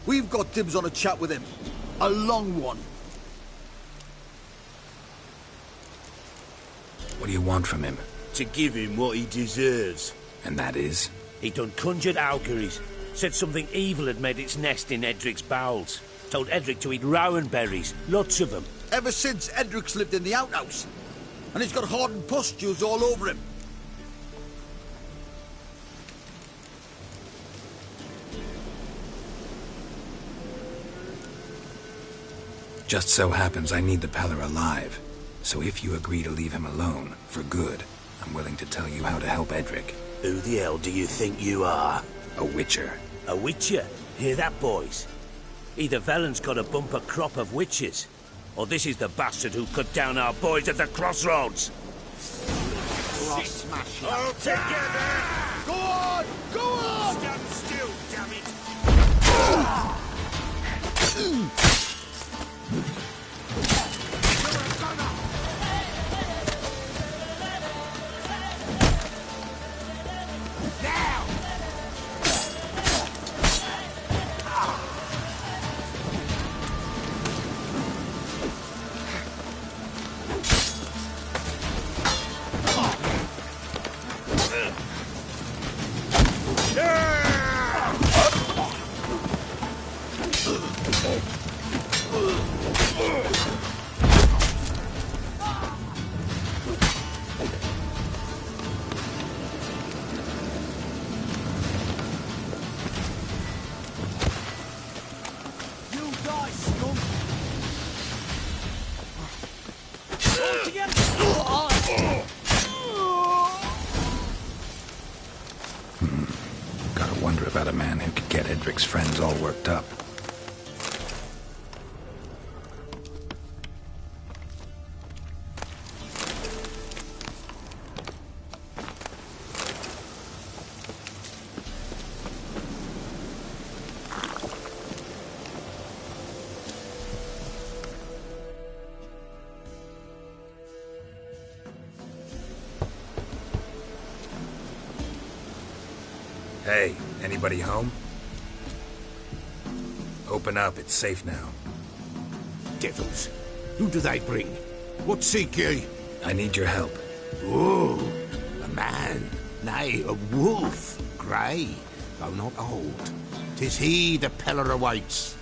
We've got dibs on a chat with him. A long one. What do you want from him? To give him what he deserves. And that is? He done conjured auguries. Said something evil had made its nest in Edric's bowels. Told Edric to eat rowan berries. Lots of them. Ever since Edric's lived in the outhouse. And he's got hardened pustules all over him. Just so happens I need the Peller alive. So if you agree to leave him alone, for good, I'm willing to tell you how to help Edric. Who the hell do you think you are? A witcher. A witcher? Hear that, boys? Either Velen's got a bumper crop of witches, or this is the bastard who cut down our boys at the crossroads. Cross smash. All together! Go on! Go on! Stand still, damn it! Gotta wonder about a man who could get Edric's friends all worked up. Hey, anybody home? Open up, it's safe now. Devils. Who do they bring? What seek ye? I need your help. Oh, a man. Nay, a wolf. Grey, though not old. 'Tis he the Peller awaits.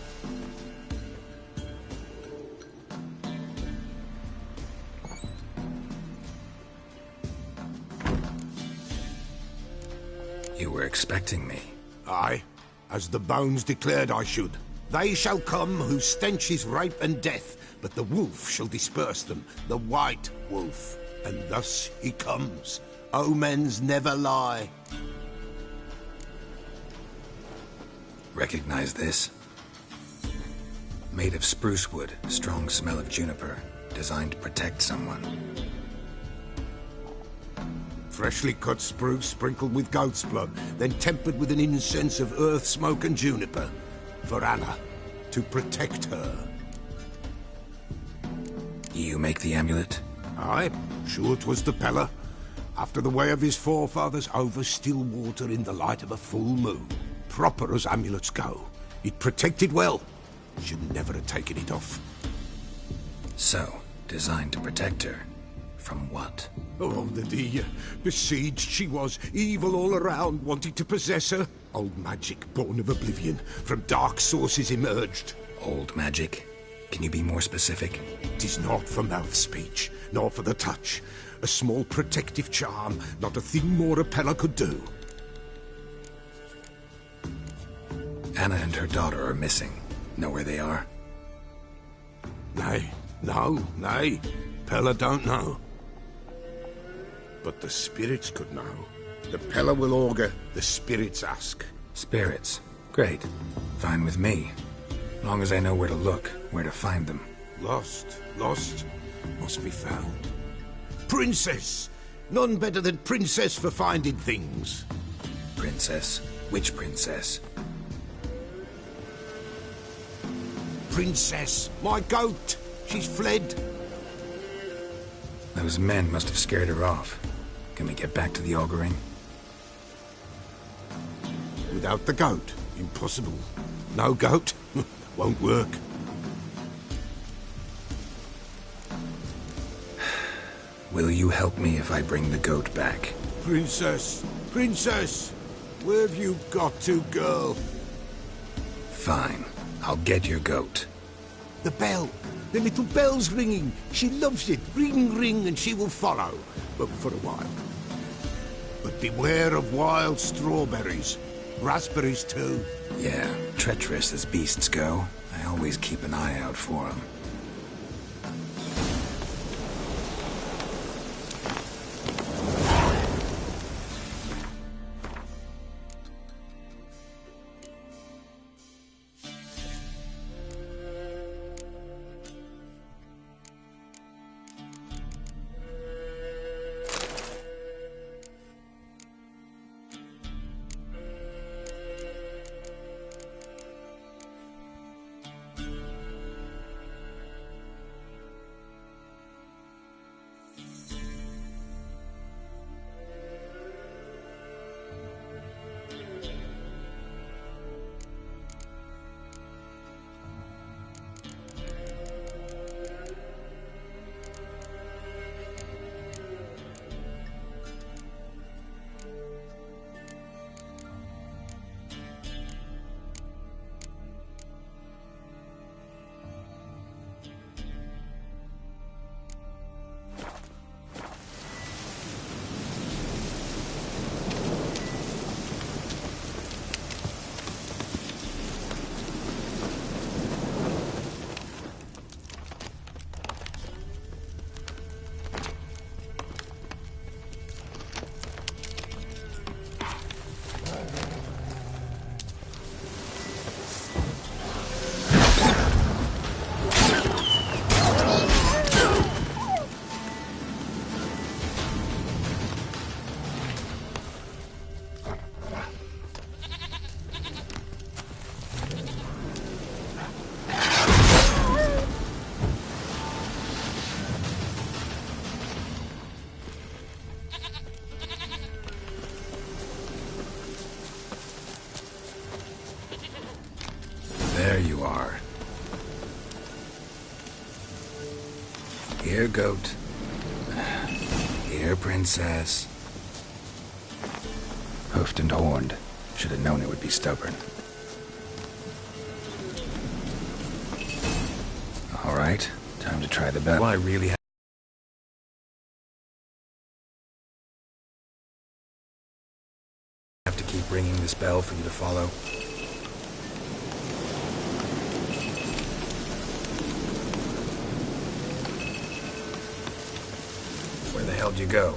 You were expecting me. Aye, as the bones declared I should. They shall come whose stench is rape and death, but the wolf shall disperse them, the white wolf. And thus he comes. Omens never lie. Recognize this? Made of spruce wood, strong smell of juniper, designed to protect someone. Freshly cut spruce sprinkled with goat's blood, then tempered with an incense of earth, smoke and juniper. For Anna, to protect her. You make the amulet? Aye, sure 'twas the Peller. After the way of his forefathers, over still water in the light of a full moon. Proper as amulets go. It protected well. Should never have taken it off. So, designed to protect her. From what? Oh, the dear. Besieged she was, evil all around, wanting to possess her. Old magic, born of oblivion, from dark sources emerged. Hold magic? Can you be more specific? 'Tis not for mouth speech, nor for the touch. A small protective charm, not a thing more a Pella could do. Anna and her daughter are missing. Know where they are? Nay, nay. Pella don't know. But the spirits could know. The Pella will augur, the spirits ask. Spirits? Great. Fine with me. Long as I know where to look, where to find them. Lost, must be found. Princess! None better than Princess for finding things. Princess? Which princess? Princess, my goat! She's fled. Those men must have scared her off. Can we get back to the auguring? Without the goat, impossible. No goat, won't work. Will you help me if I bring the goat back? Princess! Where have you got to, girl? Fine. I'll get your goat. The bell! The little bell's ringing. She loves it. Ring, ring, and she will follow. But for a while. But beware of wild strawberries. Raspberries, too. Yeah, treacherous as beasts go. I always keep an eye out for them. There you are. Here, goat. Here, princess. Hoofed and horned. Should have known it would be stubborn. All right, time to try the bell. Do I really have to keep ringing this bell for you to follow? Where the hell do you go?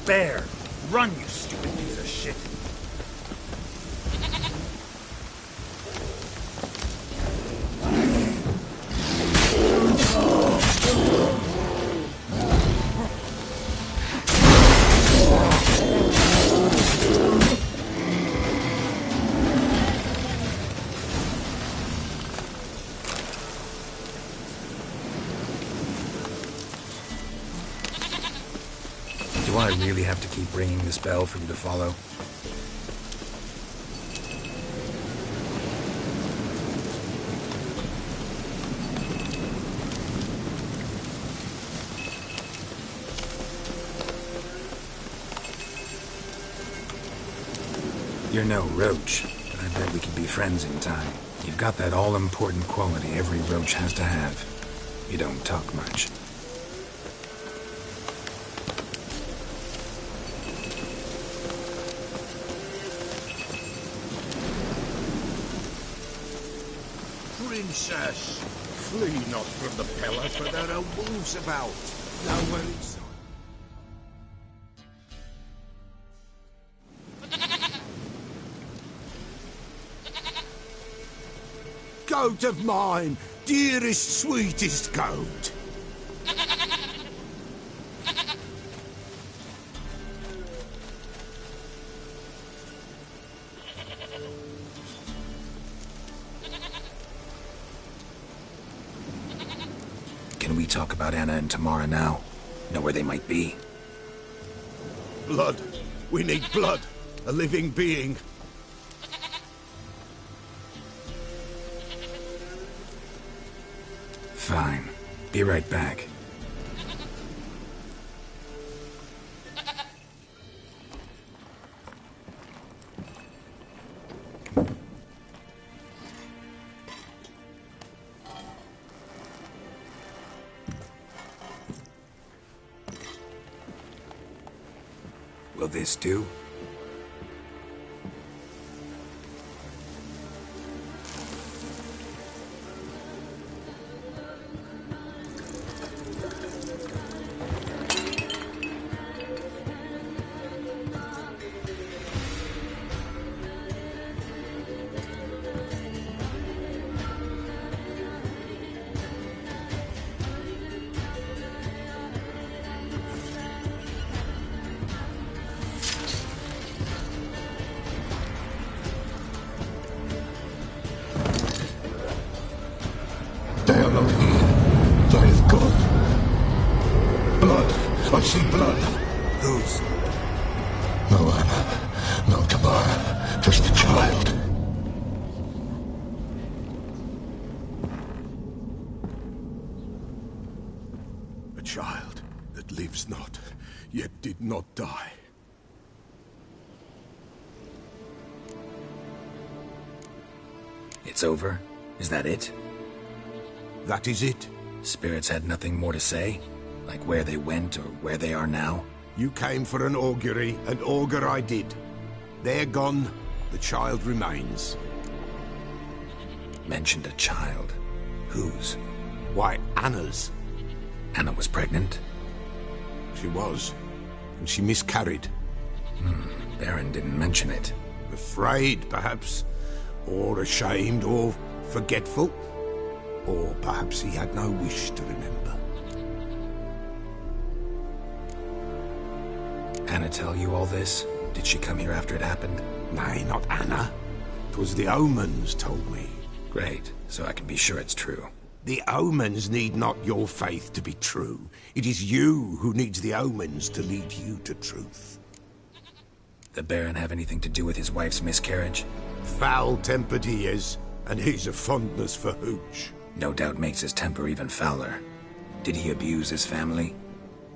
Bear! Run, you stupid piece of shit! Do I really have to keep ringing this bell for you to follow? You're no roach, but I bet we could be friends in time. You've got that all-important quality every roach has to have. You don't talk much. Princess, flee not from the pillar, for there are wolves about. Nowhere inside. Goat of mine, dearest, sweetest goat. Can we talk about Anna and Tamara now? Know where they might be? Blood. We need blood. A living being. Fine. Be right back. Will this do? They are not here. They have gone. Blood. I see blood. Whose? No Anna. No Tamara. Just the child. A child that lives not, yet did not die. It's over? Is that it? That is it. Spirits had nothing more to say? Like where they went or where they are now? You came for an augury, and augur I did. They're gone. The child remains. Mentioned a child. Whose? Why, Anna's. Anna was pregnant? She was. And she miscarried. Baron didn't mention it. Afraid, perhaps. Or ashamed, or forgetful. Or perhaps he had no wish to remember. Anna tell you all this? Did she come here after it happened? Nay, not Anna. 'Twas the omens told me. Great, so I can be sure it's true. The omens need not your faith to be true. It is you who needs the omens to lead you to truth. The Baron have anything to do with his wife's miscarriage? Foul-tempered he is, and he's a fondness for hooch. No doubt makes his temper even fouler. Did he abuse his family?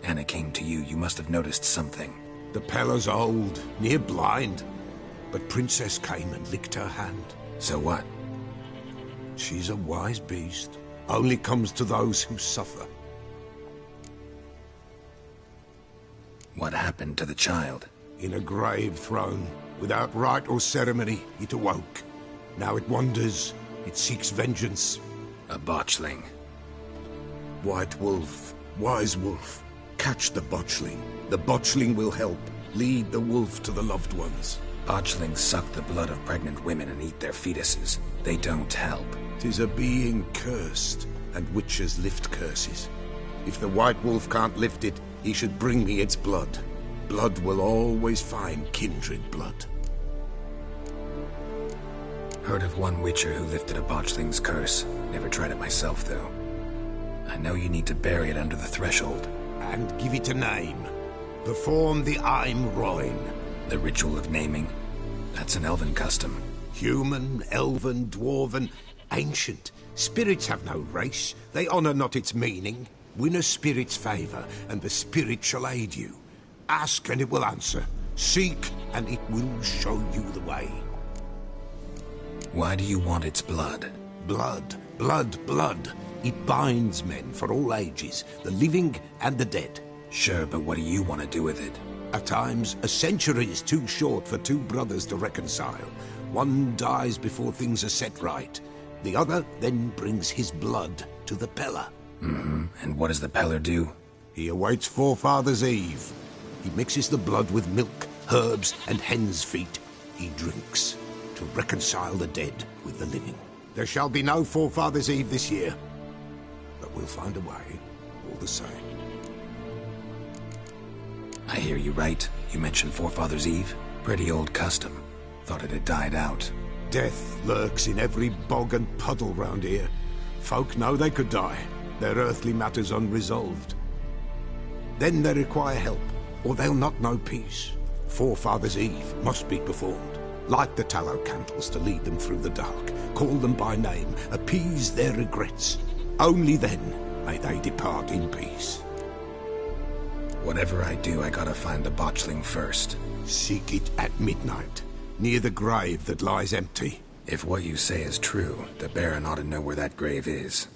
Anna came to you, you must have noticed something. The Pella's old, near blind. But Princess came and licked her hand. So what? She's a wise beast. Only comes to those who suffer. What happened to the child? In a grave thrown. Without rite or ceremony, it awoke. Now it wanders. It seeks vengeance. A botchling. White wolf, wise wolf. Catch the botchling. The botchling will help. Lead the wolf to the loved ones. Botchlings suck the blood of pregnant women and eat their fetuses. They don't help. 'Tis a being cursed, and witches lift curses. If the white wolf can't lift it, he should bring me its blood. Blood will always find kindred blood. Heard of one witcher who lifted a botchling's curse. Never tried it myself, though. I know you need to bury it under the threshold. And give it a name. Perform the Aim Roin. The ritual of naming? That's an elven custom. Human, elven, dwarven, ancient. Spirits have no race. They honor not its meaning. Win a spirit's favor, and the spirit shall aid you. Ask, and it will answer. Seek, and it will show you the way. Why do you want its blood? Blood, blood, blood. It binds men for all ages, the living and the dead. Sure, but what do you want to do with it? At times, a century is too short for two brothers to reconcile. One dies before things are set right. The other then brings his blood to the Peller. Mm-hmm. And what does the Peller do? He awaits Forefather's Eve. He mixes the blood with milk, herbs, and hen's feet. He drinks to reconcile the dead with the living. There shall be no Forefather's Eve this year, but we'll find a way, all the same. I hear you right. You mentioned Forefather's Eve? Pretty old custom. Thought it had died out. Death lurks in every bog and puddle round here. Folk know they could die, their earthly matters unresolved. Then they require help, or they'll not know peace. Forefather's Eve must be performed. Light the tallow candles to lead them through the dark. Call them by name, appease their regrets. Only then may they depart in peace. Whatever I do, I gotta find the botchling first. Seek it at midnight, near the grave that lies empty. If what you say is true, the Baron ought to know where that grave is.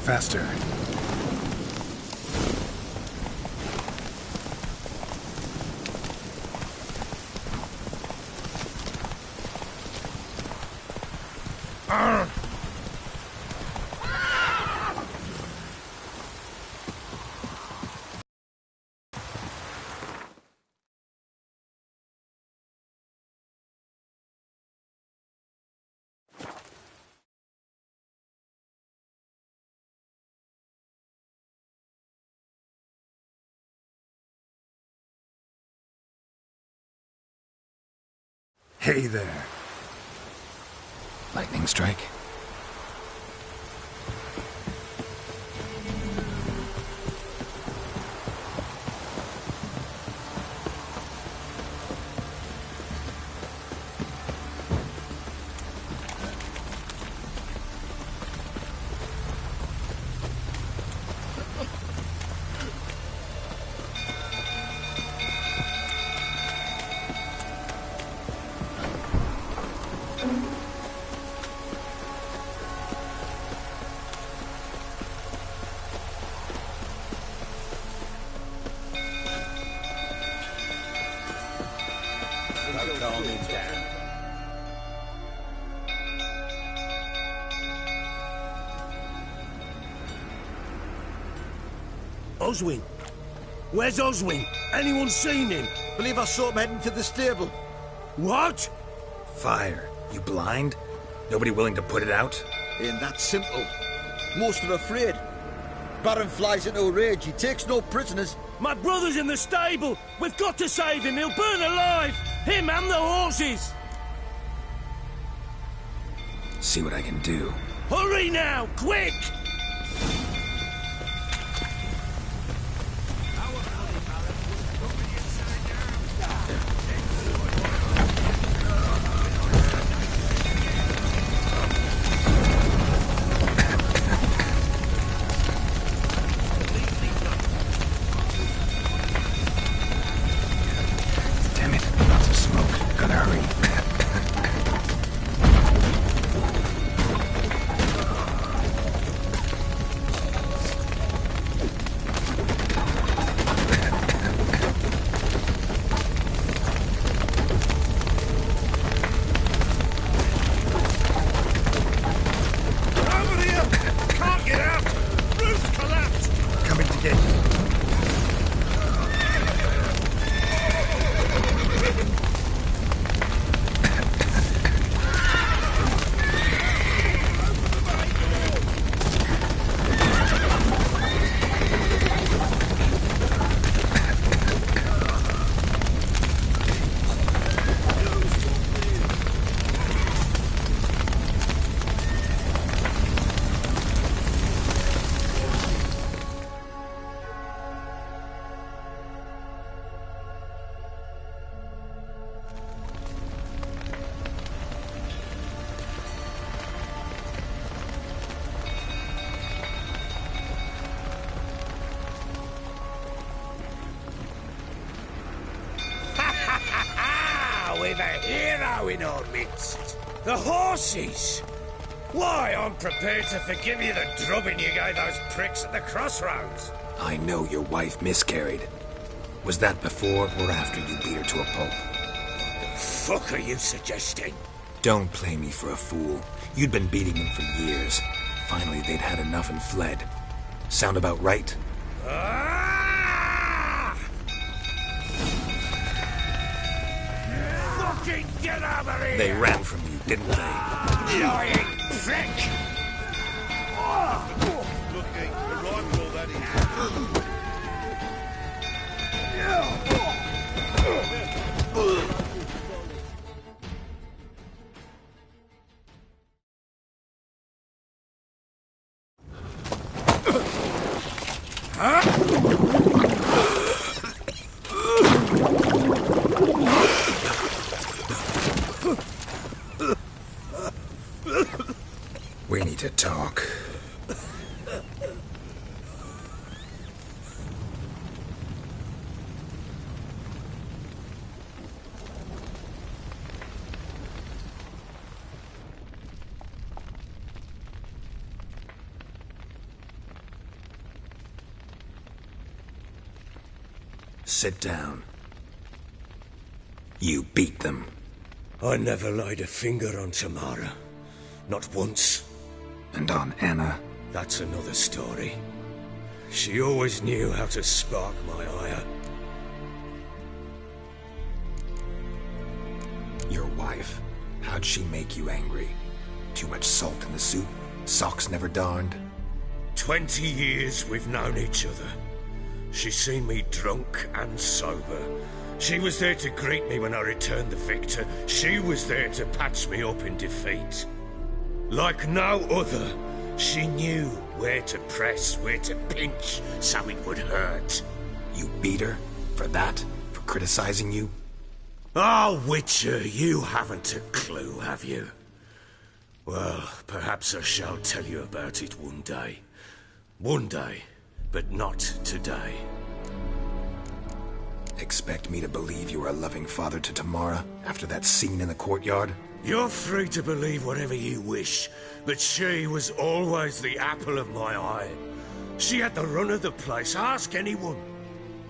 Faster. Hey there. Lightning strike? Oswin? Where's Oswin? Anyone seen him? Believe I saw him heading to the stable. What? Fire. You blind? Nobody willing to put it out? Ain't that simple. Most are afraid. Baron flies into a rage. He takes no prisoners. My brother's in the stable. We've got to save him. He'll burn alive. Him and the horses. See what I can do. Hurry now, quick! Damn it, lots of smoke. Gotta hurry. We've a hero in our midst. The horses. Why, I'm prepared to forgive you the drubbing you gave those pricks at the crossroads. I know your wife miscarried. Was that before or after you beat her to a pulp? The fuck are you suggesting? Don't play me for a fool. You'd been beating them for years. Finally, they'd had enough and fled. Sound about right? Fucking get over here! They ran from you, didn't they? Lying prick! Looking, the rifle that is. We need to talk. Sit down. You beat them. I never laid a finger on Tamara. Not once. And on Anna? That's another story. She always knew how to spark my ire. Your wife. How'd she make you angry? Too much salt in the soup? Socks never darned? 20 years we've known each other. She's seen me drunk and sober. She was there to greet me when I returned the victor. She was there to patch me up in defeat. Like no other, she knew where to press, where to pinch, so it would hurt. You beat her? For that? For criticizing you? Oh, Witcher, you haven't a clue, have you? Well, perhaps I shall tell you about it one day. One day, but not today. Expect me to believe you were a loving father to Tamara after that scene in the courtyard? You're free to believe whatever you wish, but she was always the apple of my eye. She had the run of the place, ask anyone.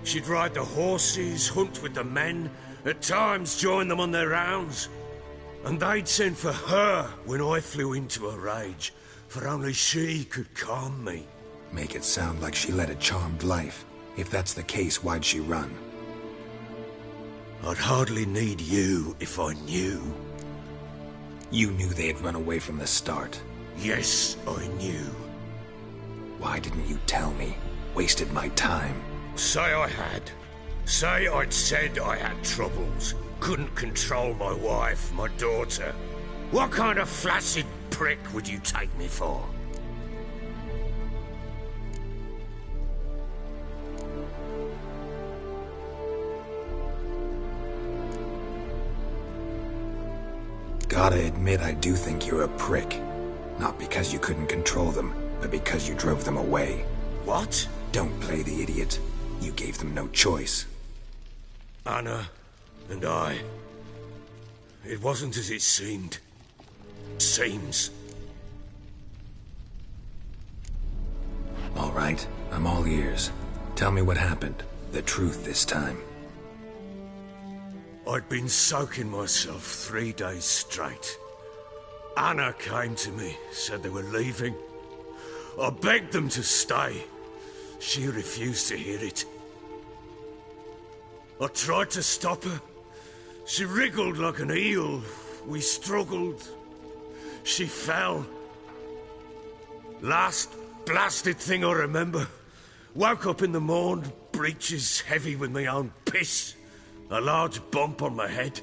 She'd ride the horses, hunt with the men, at times join them on their rounds. And they'd send for her when I flew into a rage, for only she could calm me. Make it sound like she led a charmed life. If that's the case, why'd she run? I'd hardly need you if I knew. You knew they'd run away from the start. Yes, I knew. Why didn't you tell me? Wasted my time. Say I had. Say I'd said I had troubles. Couldn't control my wife, my daughter. What kind of flaccid prick would you take me for? Gotta admit, I do think you're a prick. Not because you couldn't control them, but because you drove them away. What? Don't play the idiot. You gave them no choice. Anna and I... It wasn't as it seemed. Seems. All right, I'm all ears. Tell me what happened. The truth this time. I'd been soaking myself 3 days straight. Anna came to me, said they were leaving. I begged them to stay. She refused to hear it. I tried to stop her. She wriggled like an eel. We struggled. She fell. Last blasted thing I remember. Woke up in the morn, breeches heavy with my own piss. A large bump on my head.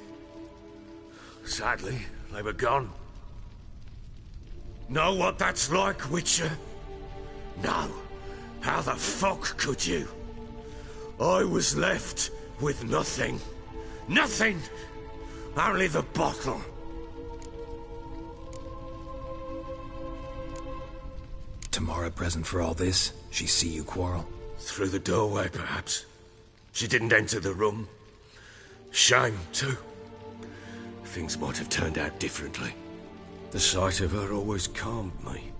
Sadly, they were gone. Know what that's like, Witcher? No. How the fuck could you? I was left with nothing. Nothing! Only the bottle. Tamara present for all this? She see you quarrel? Through the doorway, perhaps. She didn't enter the room. Shame, too. Things might have turned out differently. The sight of her always calmed me.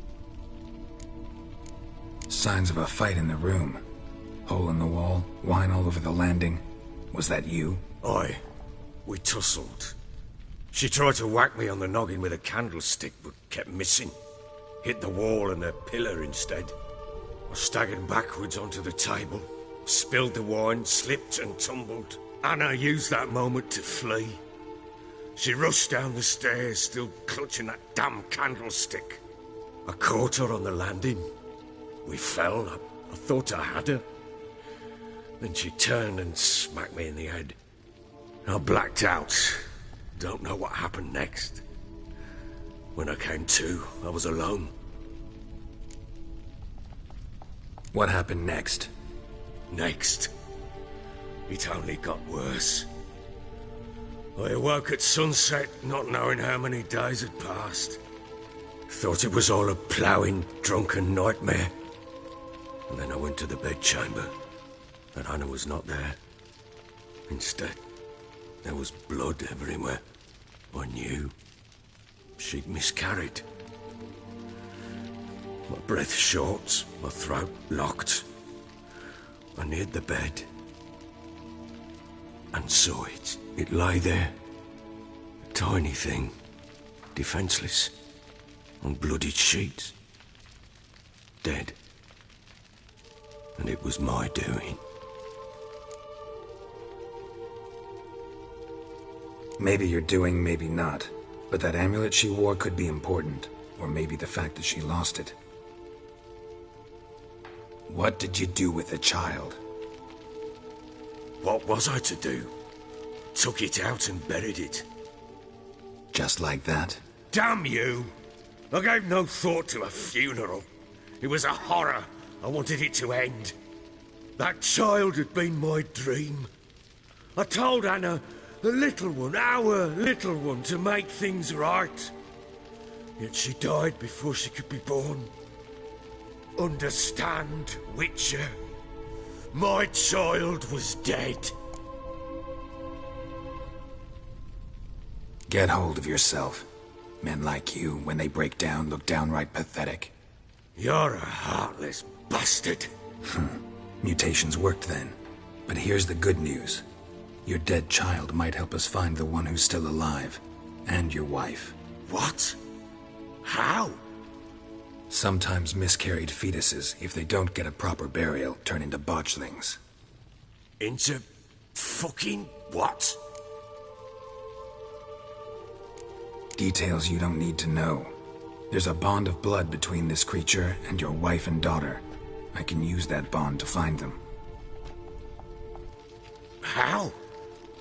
Signs of a fight in the room. Hole in the wall, wine all over the landing. Was that you? Aye. We tussled. She tried to whack me on the noggin with a candlestick, but kept missing. Hit the wall and a pillar instead. I staggered backwards onto the table, spilled the wine, slipped and tumbled. Anna used that moment to flee. She rushed down the stairs, still clutching that damn candlestick. I caught her on the landing. We fell. I thought I had her. Then she turned and smacked me in the head. I blacked out. Don't know what happened next. When I came to, I was alone. What happened next? Next? It only got worse. I awoke at sunset, not knowing how many days had passed. Thought it was all a ploughing, drunken nightmare. And then I went to the bedchamber, but Anna was not there. Instead, there was blood everywhere. I knew. She'd miscarried. My breath short, my throat locked. I neared the bed and saw it. It lay there, a tiny thing, defenseless, on bloodied sheets, dead. And it was my doing. Maybe you're doing, maybe not. But that amulet she wore could be important. Or maybe the fact that she lost it. What did you do with the child? What was I to do? Took it out and buried it. Just like that? Damn you! I gave no thought to a funeral. It was a horror. I wanted it to end. That child had been my dream. I told Anna, the little one, our little one, to make things right. Yet she died before she could be born. Understand, Witcher? My child was dead. Get hold of yourself. Men like you, when they break down, look downright pathetic. You're a heartless bastard. Mutations worked then. But here's the good news. Your dead child might help us find the one who's still alive. And your wife. What? How? Sometimes miscarried fetuses, if they don't get a proper burial, turn into botchlings. Into fucking what? Details you don't need to know. There's a bond of blood between this creature and your wife and daughter. I can use that bond to find them. How?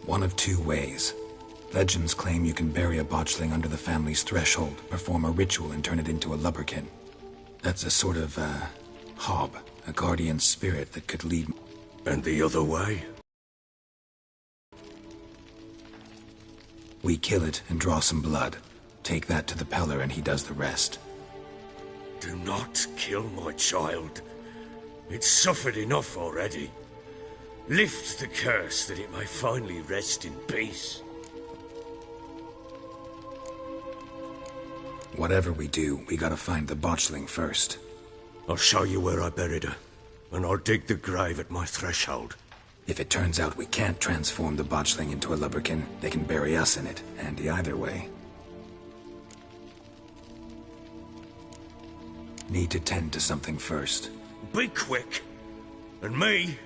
One of two ways. Legends claim you can bury a botchling under the family's threshold, perform a ritual, and turn it into a lubberkin. That's a sort of, hob, a guardian spirit that could lead... And the other way? We kill it and draw some blood. Take that to the Peller and he does the rest. Do not kill my child. It's suffered enough already. Lift the curse that it may finally rest in peace. Whatever we do, we gotta find the botchling first. I'll show you where I buried her, and I'll dig the grave at my threshold. If it turns out we can't transform the botchling into a lubberkin, they can bury us in it, handy either way. Need to tend to something first. Be quick. And me?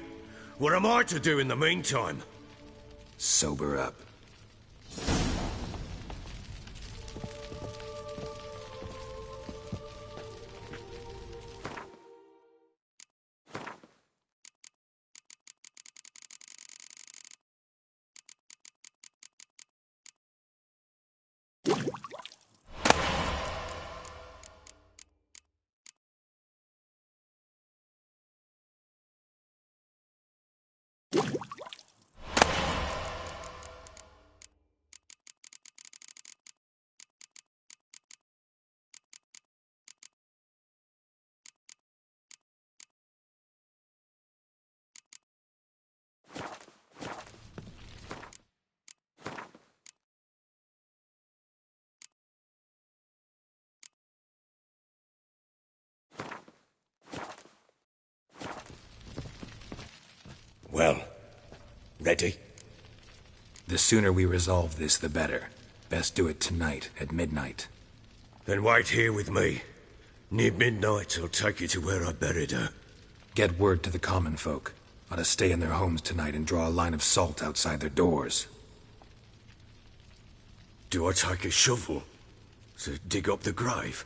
What am I to do in the meantime? Sober up. Well, ready? The sooner we resolve this, the better. Best do it tonight, at midnight. Then wait here with me. Near midnight, I'll take you to where I buried her. Get word to the common folk. Ought to stay in their homes tonight and draw a line of salt outside their doors. Do I take a shovel to dig up the grave?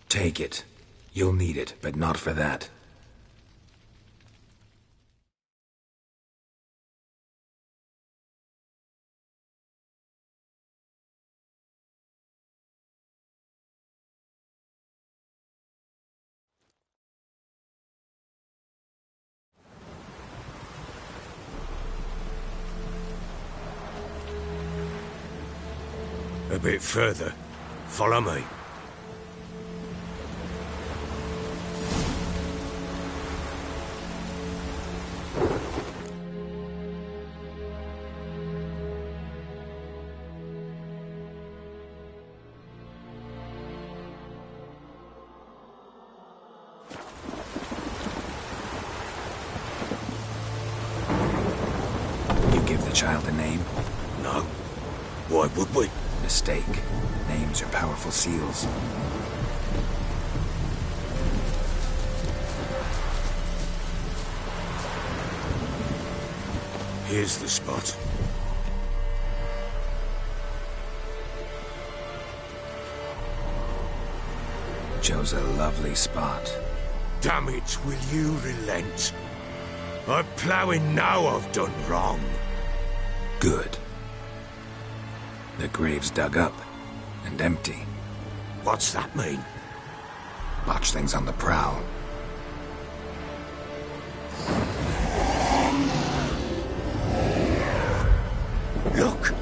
Take it. You'll need it, but not for that. A bit further. Follow me. You give the child a name? No. Why would we? Mistake. Names are powerful seals. Here's the spot. Chose a lovely spot. Damn it, will you relent? I'm ploughing now I've done wrong. Good. The grave's dug up and empty. What's that mean? Botchling's on the prowl. Look!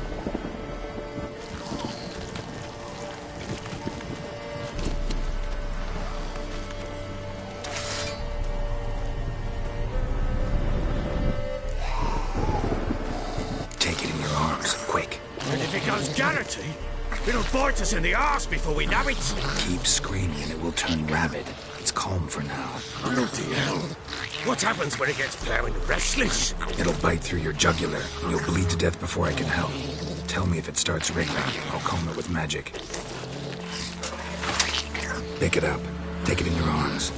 Take it in your arms, quick. And if it goes Garrity, it'll bite us in the arse before we know it. Keep screaming and it will turn rabid. It's calm for now. Bloody hell. What happens when it gets ploughing restless? It'll bite through your jugular, and you'll bleed to death before I can help. Tell me if it starts wriggling. I'll calm it with magic. Pick it up. Take it in your arms.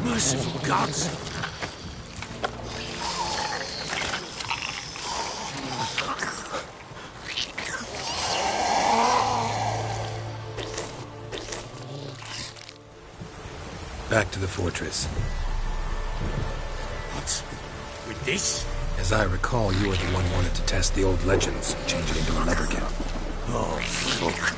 Merciful gods! Back to the fortress. What? With this? As I recall, you were the one who wanted to test the old legends, change it into a leatherkin. Oh, fuck.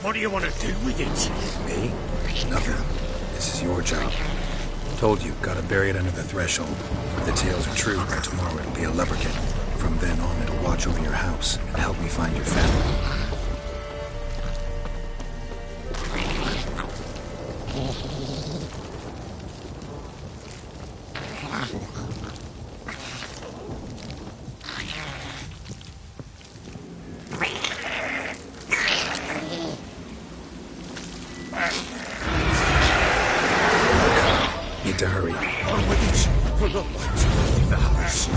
What do you want to do with it? Me? Nothing. This is your job. Told you, gotta bury it under the threshold. If the tales are true, by tomorrow it'll be a leprechaun. From then on, it'll watch over your house and help me find your family. Need to hurry. On with it. We're not like to leave the house.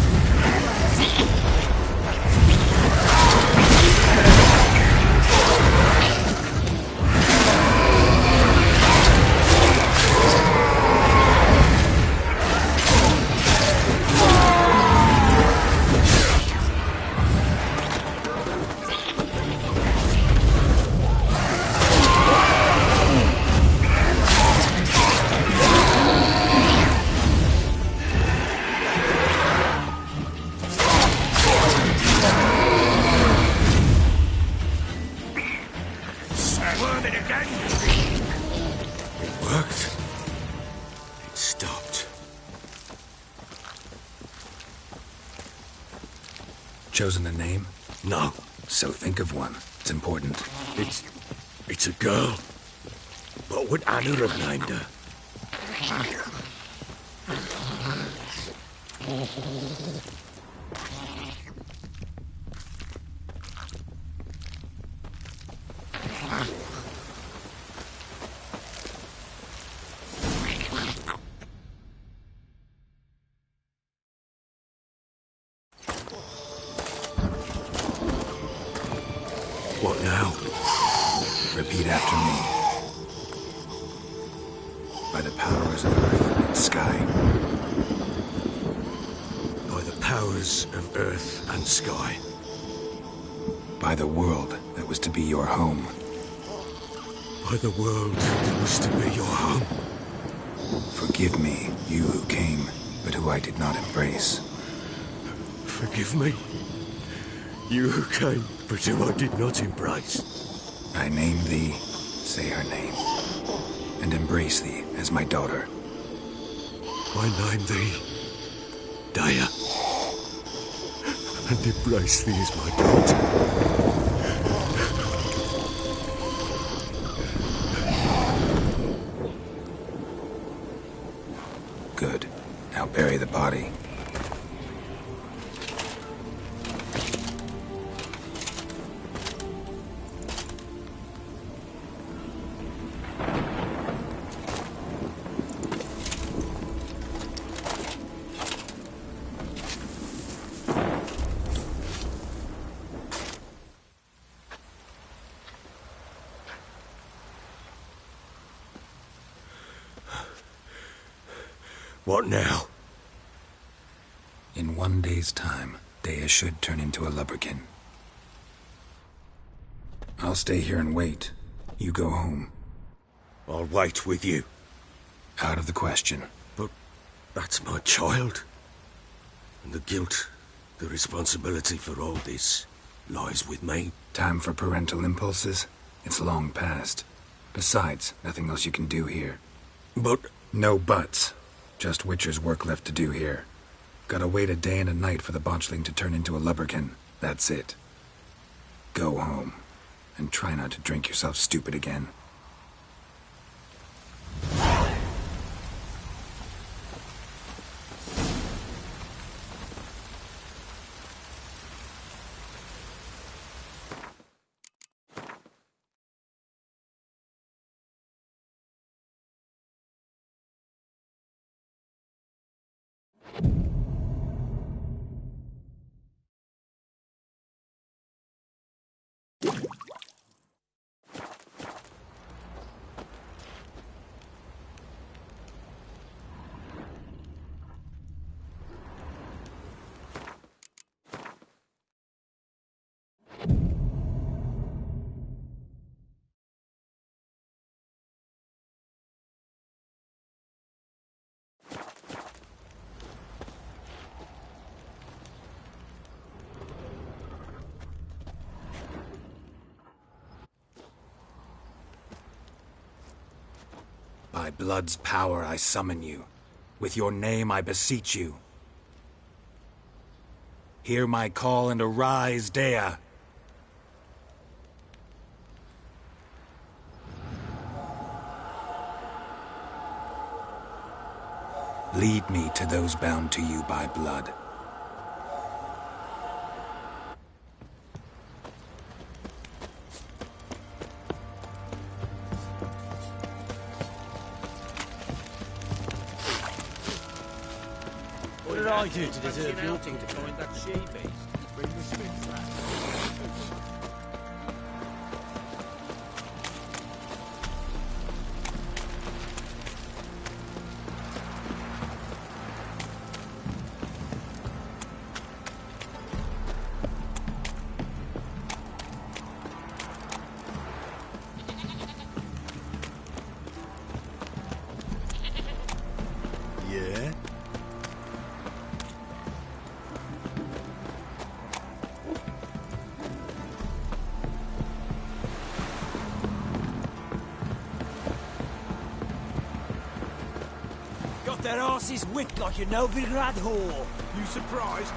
Chosen a name? No. So think of one. It's important. It's a girl. What would Anna have named her? What now? Repeat after me. By the powers of earth and sky. By the powers of earth and sky. By the world that was to be your home. By the world that was to be your home. Forgive me, you who came, but who I did not embrace. Forgive me, you who came, but who I did not embrace. I name thee, say her name, and embrace thee as my daughter. I name thee, Daya, and embrace thee as my daughter. Good. Now bury the body. What now? In 1 day's time, Dea should turn into a lubberkin. I'll stay here and wait. You go home. I'll wait with you. Out of the question. But that's my child. And the guilt, the responsibility for all this lies with me. Time for parental impulses? It's long past. Besides, nothing else you can do here. But... No buts. Just Witcher's work left to do here. Gotta wait a day and a night for the botchling to turn into a lubberkin. That's it. Go home. And try not to drink yourself stupid again. By blood's power I summon you. With your name I beseech you. Hear my call and arise, Dea. Lead me to those bound to you by blood. What did I do to deserve your thing to find that she-beast? Bring the Smiths back. Yeah? Got their asses whipped like a Novigrad whore. You surprised?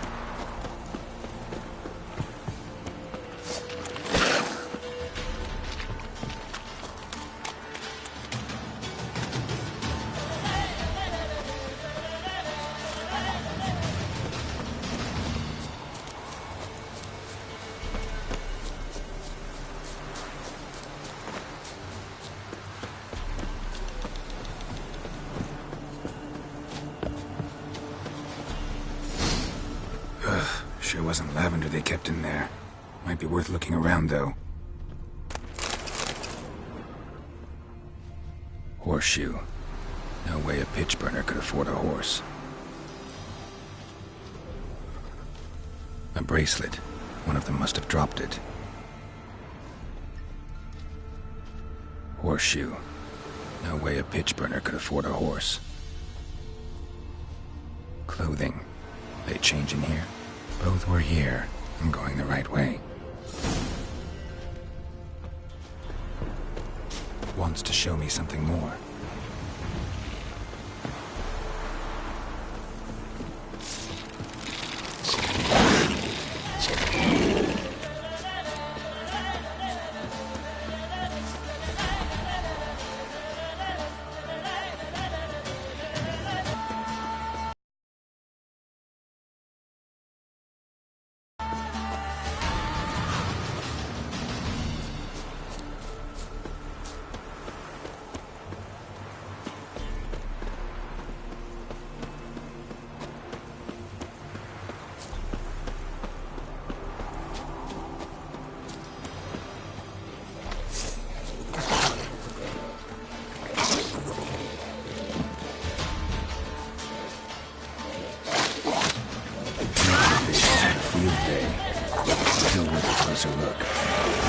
Sure wasn't lavender they kept in there. Might be worth looking around, though. Horseshoe. No way a pitch burner could afford a horse. A bracelet. One of them must have dropped it. Horseshoe. No way a pitch burner could afford a horse. Clothing. They change in here? Both were here. I'm going the right way. Wants to show me something more. closer look.